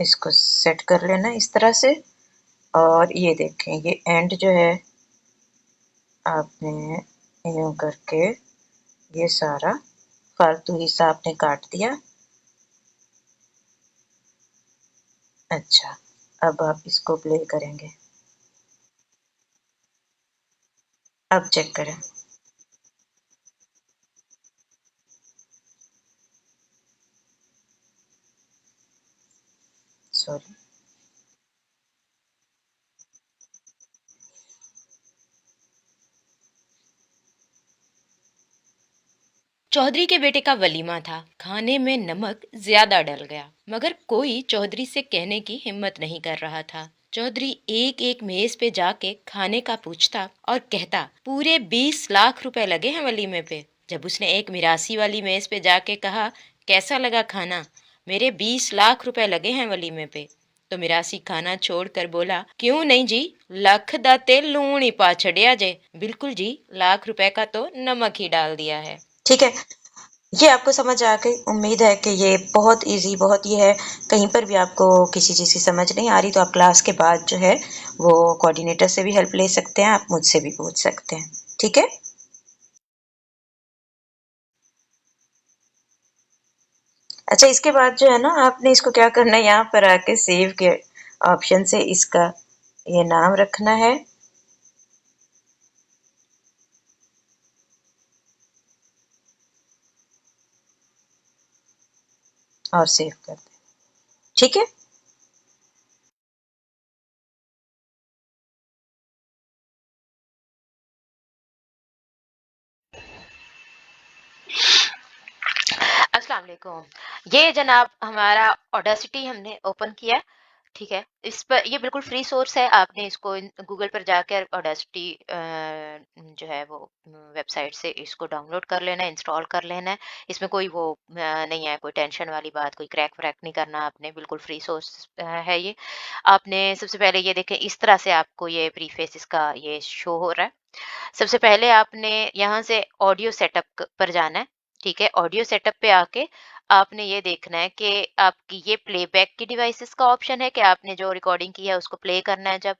इसको सेट कर लेना इस तरह से, और ये देखें ये एंड जो है आपने यूँ करके ये सारा फालतू हिस्सा आपने काट दिया। अच्छा, अब आप इसको प्ले करेंगे। अब चेक करें। सॉरी। चौधरी के बेटे का वलीमा था। खाने में नमक ज्यादा डल गया, मगर कोई चौधरी से कहने की हिम्मत नहीं कर रहा था। चौधरी एक एक मेज पे जाके खाने का पूछता और कहता, पूरे 20 लाख रुपए लगे हैं वलीमे पे। जब उसने एक मिरासी वाली मेज पे जाके कहा, कैसा लगा खाना, मेरे 20 लाख रुपए लगे हैं वलीमे पे, तो मिरासी खाना छोड़कर बोला, क्यों नहीं जी, लख दा ते लूण ही पा छड़िया जे। बिल्कुल जी, लाख रुपए का तो नमक ही डाल दिया है। ठीक है, ये आपको समझ आ गई। उम्मीद है कि ये बहुत इजी, बहुत ये है। कहीं पर भी आपको किसी चीज़ की समझ नहीं आ रही तो आप क्लास के बाद जो है वो कोऑर्डिनेटर से भी हेल्प ले सकते हैं, आप मुझसे भी पूछ सकते हैं। ठीक है। अच्छा, इसके बाद जो है ना, आपने इसको क्या करना है, यहाँ पर आके सेव के ऑप्शन से इसका ये नाम रखना है और सेव कर दें। ठीक है। अस्सलाम वालेकुम। ये जनाब हमारा ऑडेसिटी हमने ओपन किया। ठीक है, इस पर ये बिल्कुल फ्री सोर्स है। आपने इसको गूगल पर जाकर ऑडेसिटी जो है वो वेबसाइट से इसको डाउनलोड कर लेना है, इंस्टॉल कर लेना है। इसमें कोई वो नहीं है, कोई टेंशन वाली बात, कोई क्रैक व्रैक नहीं करना आपने, बिल्कुल फ्री सोर्स है ये। आपने सबसे पहले ये देखें, इस तरह से आपको ये प्रीफेस इसका ये शो हो रहा है। सबसे पहले आपने यहाँ से ऑडियो सेटअप पर जाना है। ठीक है, ऑडियो सेटअप पे आके आपने ये देखना है कि आपकी ये प्लेबैक की डिवाइसेस का ऑप्शन है कि आपने जो रिकॉर्डिंग की है उसको प्ले करना है जब,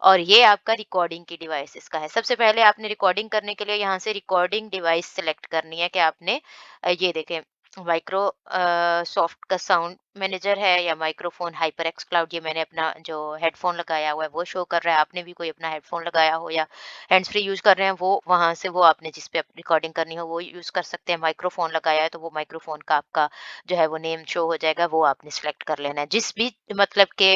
और ये आपका रिकॉर्डिंग की डिवाइसेस का है। सबसे पहले आपने रिकॉर्डिंग करने के लिए यहाँ से रिकॉर्डिंग डिवाइस सेलेक्ट करनी है कि आपने ये देखें, माइक्रो सॉफ्ट का साउंड मैनेजर है या माइक्रोफोन हाइपर एक्स क्लाउड, ये मैंने अपना जो हेडफोन लगाया हुआ है वो शो कर रहा है। आपने भी कोई अपना हेडफोन लगाया हो या हैंड्स फ्री यूज कर रहे हैं, वो वहां से वो आपने जिस पे रिकॉर्डिंग करनी हो वो यूज कर सकते हैं। माइक्रोफोन लगाया है तो वो माइक्रोफोन का आपका जो है वो नेम शो हो जाएगा, वो आपने सिलेक्ट कर लेना है। जिस भी मतलब के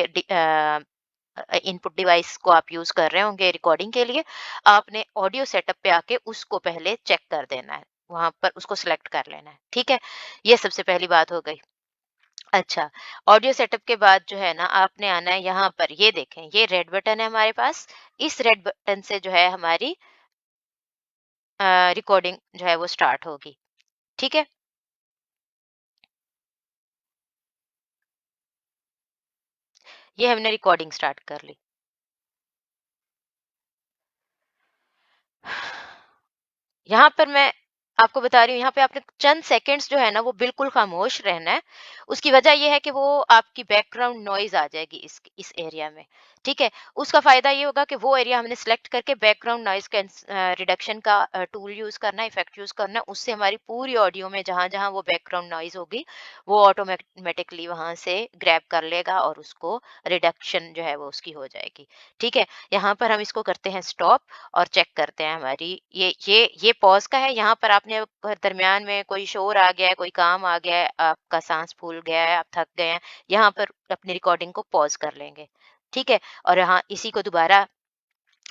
इनपुट डिवाइस को आप यूज कर रहे होंगे रिकॉर्डिंग के लिए, आपने ऑडियो सेटअप पे आके उसको पहले चेक कर देना है, वहां पर उसको सिलेक्ट कर लेना है। ठीक है, ये सबसे पहली बात हो गई। अच्छा, ऑडियो सेटअप के बाद जो है ना, आपने आना है यहाँ पर, ये देखें ये रेड बटन है हमारे पास। इस रेड बटन से जो है हमारी रिकॉर्डिंग जो है वो स्टार्ट होगी। ठीक है, ये हमने रिकॉर्डिंग स्टार्ट कर ली। यहाँ पर मैं आपको बता रही हूँ, यहाँ पे आपने चंद सेकंड्स जो है ना वो बिल्कुल खामोश रहना है। उसकी वजह ये है कि वो आपकी बैकग्राउंड नॉइज आ जाएगी इस एरिया में। ठीक है, उसका फायदा ये होगा कि वो एरिया हमने सेलेक्ट करके बैकग्राउंड नॉइज रिडक्शन का टूल यूज करना है, इफेक्ट यूज करना है। उससे हमारी पूरी ऑडियो में जहां जहां वो बैकग्राउंड नॉइज होगी, वो ऑटोमेटिकली वहां से ग्रैब कर लेगा और उसको रिडक्शन जो है वो उसकी हो जाएगी। ठीक है, यहाँ पर हम इसको करते हैं स्टॉप और चेक करते हैं हमारी ये पॉज का है। यहाँ पर आपने अगर दरमियान में कोई शोर आ गया है, कोई काम आ गया है, आपका सांस फूल गया है, आप थक गए हैं, यहाँ पर अपनी रिकॉर्डिंग को पॉज कर लेंगे। ठीक है, और यहाँ इसी को दोबारा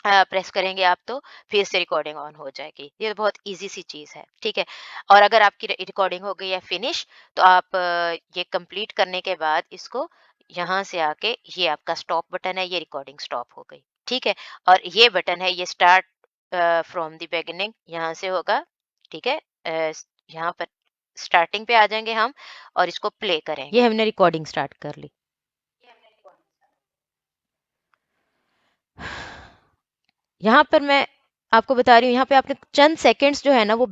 प्रेस करेंगे आप तो फिर से रिकॉर्डिंग ऑन हो जाएगी। ये तो बहुत इजी सी चीज है। ठीक है, और अगर आपकी रिकॉर्डिंग हो गई है फिनिश, तो आप ये कंप्लीट करने के बाद इसको यहाँ से आके, ये आपका स्टॉप बटन है, ये रिकॉर्डिंग स्टॉप हो गई। ठीक है, और ये बटन है, ये स्टार्ट फ्रॉम द बिगिनिंग, यहाँ से होगा। ठीक है, यहाँ पर स्टार्टिंग पे आ जाएंगे हम और इसको प्ले करेंगे। ये हमने रिकॉर्डिंग स्टार्ट कर ली। यहाँ पर मैं आपको बता रही हूँ, यहाँ पे आपने चंद सेकंड्स जो है ना वो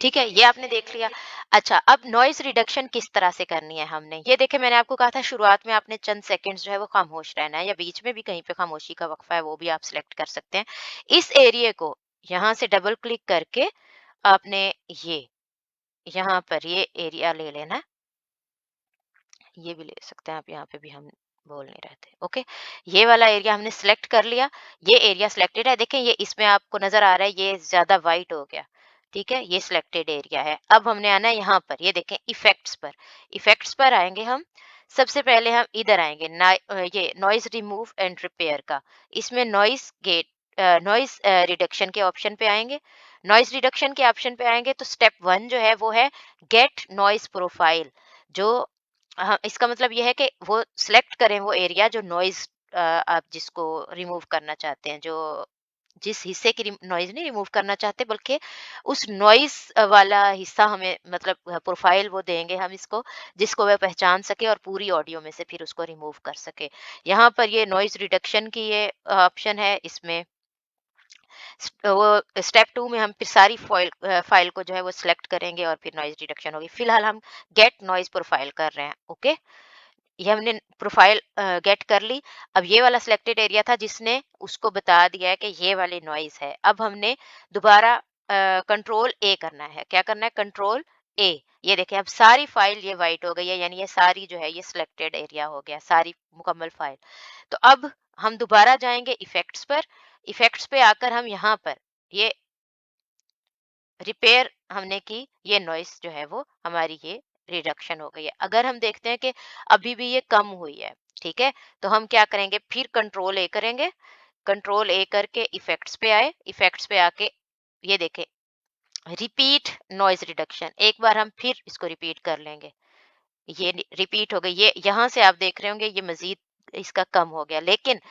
ठीक है, ये आपने देख लिया। अच्छा, अब नॉइज़ रिडक्शन किस तरह से करनी है हमने, ये देखें मैंने आपको कहा था शुरुआत में आपने चंद सेकंड्स जो है वो खामोश रहना है, या बीच में भी कहीं पे खामोशी का वक़्फ़ा है वो भी आप सिलेक्ट कर सकते हैं। इस एरिये को यहाँ से डबल क्लिक करके आपने ये यहाँ पर ये एरिया ले लेना, ये भी ले सकते हैं आप, यहाँ पे भी हम बोल नहीं रहे थे। ओके, ये वाला एरिया हमने सिलेक्ट कर लिया, ये एरिया सिलेक्टेड है। देखें ये इसमें आपको नजर आ रहा है ये ज्यादा वाइट हो गया, ठीक है, ये सिलेक्टेड एरिया है। अब हमने आना है यहाँ पर, ये देखें इफेक्ट्स पर, इफेक्ट्स पर आएंगे हम। सबसे पहले हम इधर आएंगे ये नॉइज रिमूव एंड रिपेयर का, इसमें नॉइज गेट नॉइज रिडक्शन के ऑप्शन पे आएंगे। नॉइज रिडक्शन के ऑप्शन पे आएंगे तो स्टेप वन जो है वो है गेट नॉइज प्रोफाइल। जो हाँ, इसका मतलब ये है कि वो सिलेक्ट करें वो एरिया जो नॉइज़ आप जिसको रिमूव करना चाहते हैं, जो जिस हिस्से की नॉइज़ नहीं रिमूव करना चाहते बल्कि उस नॉइज़ वाला हिस्सा हमें मतलब प्रोफाइल वो देंगे हम इसको, जिसको वह पहचान सके और पूरी ऑडियो में से फिर उसको रिमूव कर सके। यहाँ पर ये नॉइज़ रिडक्शन की ये ऑप्शन है, इसमें वो स्टेप 2 में हम फिर सारी फाइल को जो है वो सिलेक्ट करेंगे और फिर नॉइज़ रिडक्शन होगी। फिलहाल हम गेट नॉइज़ प्रोफाइल कर रहे हैं, ओके? ये हमने प्रोफाइल गेट कर ली। अब ये वाला सिलेक्टेड एरिया था जिसने उसको बता दिया है कि ये वाली नॉइज़ है। अब हमने दोबारा कंट्रोल ए करना है। क्या करना है? कंट्रोल ए। ये देखें अब सारी फाइल ये वाइट हो गई है, यानी ये सारी जो है ये सिलेक्टेड एरिया हो गया, सारी मुकम्मल फाइल। तो अब हम दोबारा जाएंगे इफेक्ट्स पर। इफेक्ट्स पे आकर हम यहाँ पर ये रिपेयर हमने की, ये नॉइस जो है वो हमारी ये रिडक्शन हो गई है। अगर हम देखते हैं कि अभी भी ये कम हुई है, ठीक है, तो हम क्या करेंगे, फिर कंट्रोल ए करेंगे। कंट्रोल ए करके इफेक्ट्स पे आए, इफेक्ट्स पे आके ये देखें रिपीट नॉइज रिडक्शन, एक बार हम फिर इसको रिपीट कर लेंगे। ये रिपीट हो गई, ये यहाँ से आप देख रहे होंगे ये मजीद इसका कम हो गया। लेकिन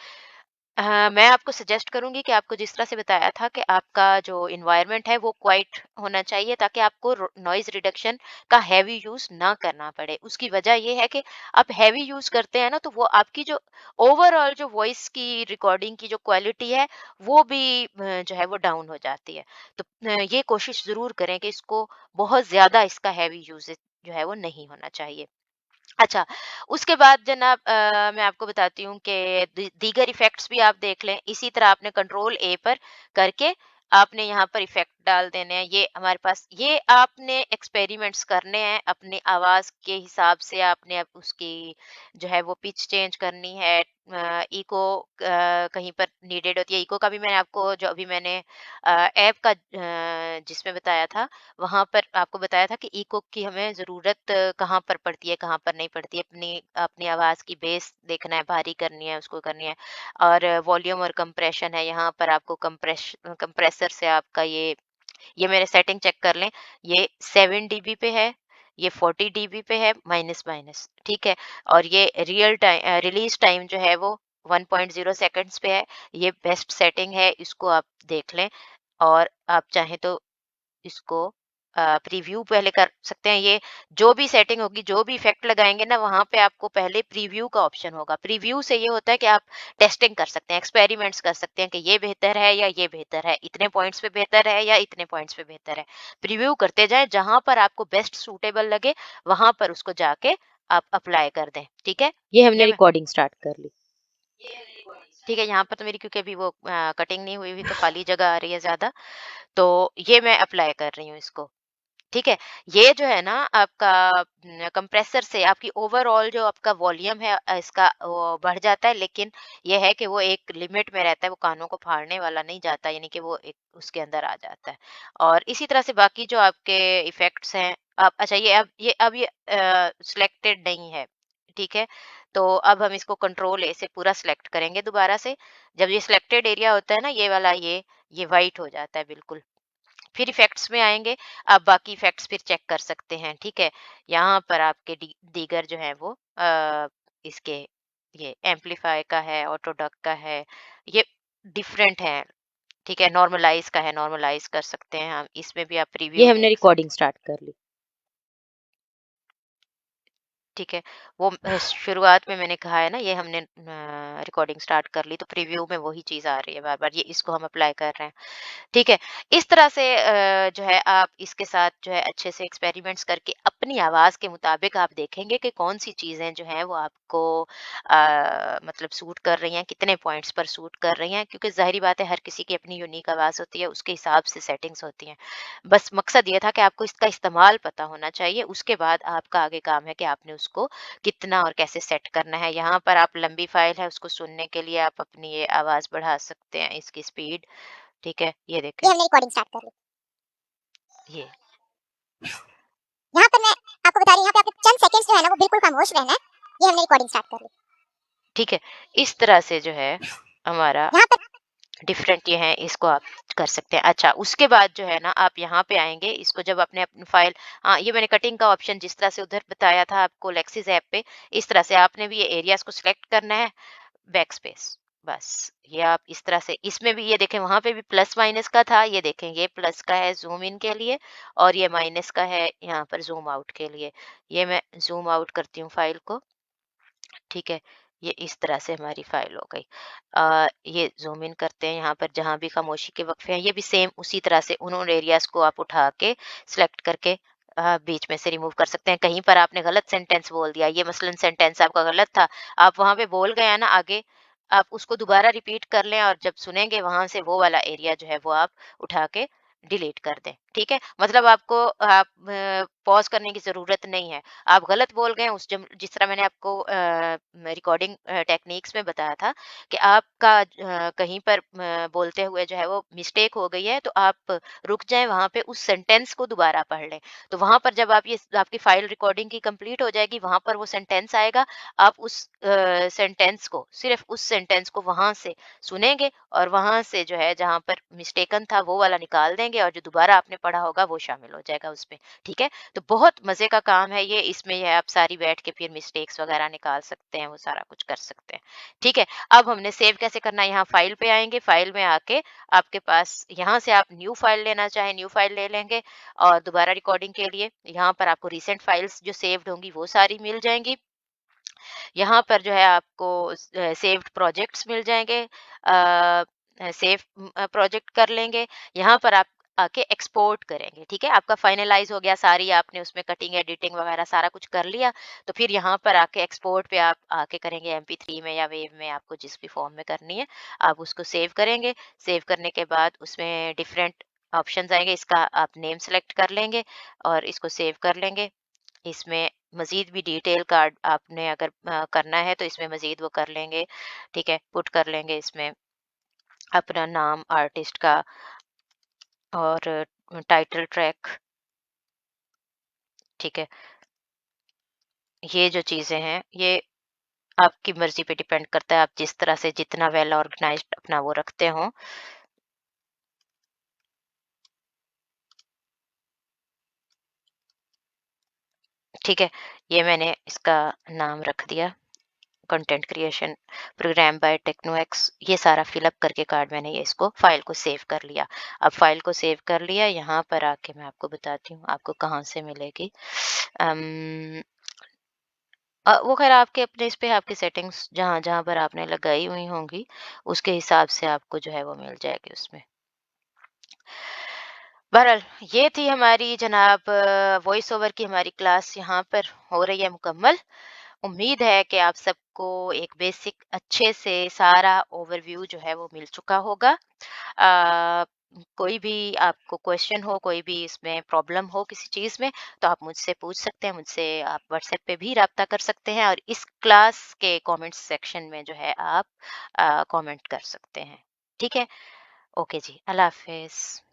मैं आपको सजेस्ट करूँगी कि आपको जिस तरह से बताया था कि आपका जो एनवायरनमेंट है वो क्वाइट होना चाहिए ताकि आपको नॉइज़ रिडक्शन का हैवी यूज़ ना करना पड़े। उसकी वजह ये है कि आप हैवी यूज़ करते हैं ना तो वो आपकी जो ओवरऑल जो वॉइस की रिकॉर्डिंग की जो क्वालिटी है वो भी जो है वो डाउन हो जाती है। तो ये कोशिश ज़रूर करें कि इसको बहुत ज़्यादा इसका हैवी यूज़ेज जो है वो नहीं होना चाहिए। अच्छा, उसके बाद जनाब मैं आपको बताती हूँ कि दीगर इफ़ेक्ट्स भी आप देख लें। इसी तरह आपने कंट्रोल ए पर करके आपने यहाँ पर इफ़ेक्ट डाल देने हैं। ये हमारे पास ये आपने एक्सपेरिमेंट्स करने हैं, अपनी आवाज़ के हिसाब से आपने अब उसकी जो है वो पिच चेंज करनी है। इको कहीं पर नीडेड होती है। इको का भी मैंने आपको जो अभी मैंने ऐप का जिसमें बताया था वहाँ पर आपको बताया था कि इको की हमें ज़रूरत कहाँ पर पड़ती है, कहाँ पर नहीं पड़ती है। अपनी अपनी आवाज़ की बेस देखना है, भारी करनी है, उसको करनी है। और वॉल्यूम और कंप्रेशन है, यहाँ पर आपको कंप्रेसर से आपका ये मेरे सेटिंग चेक कर लें, ये 7 डीबी पे है, ये 40 डीबी पे है, माइनस माइनस, ठीक है? और ये रिलीज़ टाइम जो है वो 1.0 सेकंड्स पे है। ये बेस्ट सेटिंग है, इसको आप देख लें। और आप चाहें तो इसको प्रीव्यू पहले कर सकते हैं। ये जो भी सेटिंग होगी, जो भी इफ़ेक्ट लगाएँगे ना, वहाँ पे आपको पहले प्रीव्यू का ऑप्शन होगा। प्रीव्यू से ये होता है कि आप टेस्टिंग कर सकते हैं, एक्सपेरिमेंट्स कर सकते हैं कि ये बेहतर है या ये बेहतर है, इतने पॉइंट्स पे बेहतर है या इतने पॉइंट्स पे बेहतर है। प्रीव्यू करते जाएँ, जहाँ पर आपको बेस्ट सूटेबल लगे, वहाँ पर उसको जाके आप अप्लाई कर दें, ठीक है? ये हमने रिकॉर्डिंग स्टार्ट कर ली। ठीक है, यहाँ पर तो मेरी क्योंकि अभी वो कटिंग नहीं हुई हुई तो खाली जगह आ रही है ज़्यादा, तो ये मैं अप्लाई कर रही हूँ इसको। ठीक है, ये जो है ना आपका कंप्रेसर से आपकी ओवरऑल जो आपका वॉल्यूम है इसका वो बढ़ जाता है, लेकिन ये है कि वो एक लिमिट में रहता है, वो कानों को फाड़ने वाला नहीं जाता, यानी कि वो एक उसके अंदर आ जाता है। और इसी तरह से बाकी जो आपके इफेक्ट्स हैं, आप अच्छा ये सिलेक्टेड नहीं है, ठीक है? तो अब हम इसको कंट्रोल ए से पूरा सिलेक्ट करेंगे दोबारा से। जब ये सिलेक्टेड एरिया होता है ना ये वाला, ये वाइट हो जाता है बिल्कुल। फिर इफेक्ट्स में आएंगे, आप बाकी इफेक्ट्स फिर चेक कर सकते हैं, ठीक है? यहाँ पर आपके दीगर जो है वो इसके ये एम्पलीफाई का है, ऑटोडक का है, ये डिफरेंट है, ठीक है? नॉर्मलाइज का है, नॉर्मलाइज कर सकते हैं हम, इसमें भी आप ये प्रीव्यू हमने देख रिकॉर्डिंग सकते हैं। स्टार्ट कर ली। ठीक है। वो शुरुआत में मैंने कहा है ना, ये हमने रिकॉर्डिंग स्टार्ट कर ली तो प्रीव्यू में वही चीज़ आ रही है बार-बार, ये इसको हम अप्लाई कर रहे हैं। ठीक है। इस तरह से जो है आप इसके साथ जो है अच्छे से एक्सपेरिमेंट्स करके अपनी आवाज़ के मुताबिक आप देखेंगे कि कौन-सी चीज़ें जो हैं वो आपको मतलब सूट कर रही हैं, कितने पॉइंट्स पर सूट कर रही हैं, क्योंकि ज़ाहिर-सी बात है हर किसी की अपनी यूनिक आवाज़ होती है, उसके हिसाब से सेटिंग्स होती हैं। बस मकसद ये था कि आपको इसका इस्तेमाल पता होना चाहिए, उसके बाद आपका आगे काम है कि आपने उसको कितना और कैसे सेट करना है। यहाँ पर आप लंबी फाइल है उसको सुनने के लिए आप अपनी ये आवाज़ बढ़ा सकते हैं, इसकी स्पीड। ठीक है, ये देखें। ये हमने रिकॉर्डिंग स्टार्ट कर ली। ये यहाँ पर मैं आपको बता रही हूँ, यहाँ पे आपको चंद सेकंड्स जो है ना वो बिल्कुल खामोश रहना है। ये हमने रिकॉर्डिंग स्टार्ट कर ली। ठीक है, इस तरह से जो है हमारा यहाँ पर डिफरेंट ये है, इसको आप कर सकते हैं। अच्छा, उसके बाद जो है ना आप यहाँ पे आएँगे, इसको जब आपने अपनी फ़ाइल, हाँ, ये मैंने कटिंग का ऑप्शन जिस तरह से उधर बताया था आपको लेक्सिस ऐप पे, इस तरह से आपने भी ये एरियाज़ को सिलेक्ट करना है, बैकस्पेस, बस। ये आप इस तरह से, इसमें भी ये देखें वहाँ पे भी प्लस माइनस का था, ये देखें ये प्लस का है ज़ूम इन के लिए और ये माइनस का है यहाँ पर ज़ूम आउट के लिए। ये मैं ज़ूम आउट करती हूँ फ़ाइल को। ठीक है, ये इस तरह से हमारी फाइल हो गई। ये ज़ूम इन करते हैं यहाँ पर जहाँ भी खामोशी के वक़्फ़े हैं, ये भी सेम उसी तरह से उन एरियाज़ को आप उठा के सिलेक्ट करके बीच में से रिमूव कर सकते हैं। कहीं पर आपने गलत सेंटेंस बोल दिया, ये मसलन सेंटेंस आपका गलत था, आप वहाँ पे बोल गए हैं ना आगे, आप उसको दोबारा रिपीट कर लें और जब सुनेंगे वहाँ से वो वाला एरिया जो है वो आप उठा के डिलीट कर दें। ठीक है? मतलब आपको आप पॉज़ करने की ज़रूरत नहीं है। आप गलत बोल गए हैं उस जिस तरह मैंने आपको रिकॉर्डिंग टेक्निक्स में बताया था कि आपका कहीं पर बोलते हुए जो है वो मिस्टेक हो गई है, तो आप रुक जाएं वहां पे, उस सेंटेंस को दोबारा पढ़ लें। तो वहां पर जब आप ये आपकी फाइल रिकॉर्डिंग की कंप्लीट हो जाएगी, वहां पर वो सेंटेंस आएगा, आप उस सेंटेंस को, सिर्फ उस सेंटेंस को वहां से सुनेंगे और वहां से जो है जहां पर मिस्टेकन था वो वाला निकाल देंगे और जो दोबारा आपने पढ़ा होगा वो शामिल हो जाएगा उसमें। ठीक है, तो बहुत मज़े का काम है ये, इसमें ये आप सारी बैठ के फिर मिस्टेक्स वगैरह निकाल सकते हैं, वो सारा कुछ कर सकते हैं। ठीक है, अब हमने सेव कैसे करना है, यहाँ फाइल पे आएँगे, फाइल में आके आपके पास यहाँ से आप न्यू फाइल लेना चाहें, न्यू फाइल ले लेंगे और दोबारा रिकॉर्डिंग के लिए यहाँ पर आपको रिसेंट फाइल्स जो सेव्ड होंगी वो सारी मिल जाएँगी। यहाँ पर जो है आपको सेव्ड प्रोजेक्ट्स मिल जाएँगे, सेव प्रोजेक्ट कर लेंगे। यहाँ पर आप आके एक्सपोर्ट करेंगे, ठीक है? आपका फाइनलाइज़ हो गया, सारी आपने उसमें कटिंग, एडिटिंग वगैरह सारा कुछ कर लिया, तो फिर यहाँ पर आके एक्सपोर्ट पे आप आके करेंगे, एमपी3 में या वेव में, आपको जिस भी फॉर्म में करनी है, आप उसको सेव करेंगे। सेव करने के बाद उसमें डिफरेंट ऑप्शंस आएँगे, इसका आप नेम सेलेक्ट कर लेंगे और इसको सेव कर लेंगे। इसमें मज़ीद भी डिटेल कार्ड आपने अगर करना है तो इसमें मज़ीद वो कर लेंगे, ठीक है? पुट कर लेंगे इसमें अपना नाम आर्टिस्ट का और टाइटल ट्रैक, ठीक है? ये जो चीज़ें हैं, ये आपकी मर्ज़ी पे डिपेंड करता है, आप जिस तरह से जितना वेल ऑर्गनाइज़्ड अपना वो रखते हों, ठीक है? ये मैंने इसका नाम रख दिया, कंटेंट क्रिएशन प्रोग्राम बाय टेक्नोएक्स, ये सारा फिल अप करके कार्ड मैंने ये इसको फाइल को सेव कर लिया। अब फाइल को सेव कर लिया, यहाँ पर आके मैं आपको बताती हूँ आपको कहाँ से मिलेगी। वो ख़ैर आपके अपने इस पे आपकी सेटिंग्स जहाँ-जहाँ पर आपने लगाई हुई होंगी, उसके हिसाब से आपको जो है वो मिल जाएगी उसमें। बहरहाल ये थी हमारी जनाब वॉइस ओवर की हमारी क्लास यहाँ पर हो रही है मुकम्मल। उम्मीद है कि आप सबको एक बेसिक अच्छे से सारा ओवरव्यू जो है वो मिल चुका होगा। कोई भी आपको क्वेश्चन हो, कोई भी इसमें प्रॉब्लम हो किसी चीज़ में, तो आप मुझसे पूछ सकते हैं, मुझसे आप व्हाट्सएप पे भी राब्ता कर सकते हैं और इस क्लास के कमेंट्स सेक्शन में जो है आप कमेंट कर सकते हैं। ठीक है? ओके जी, अल्लाह हाफ़िज़।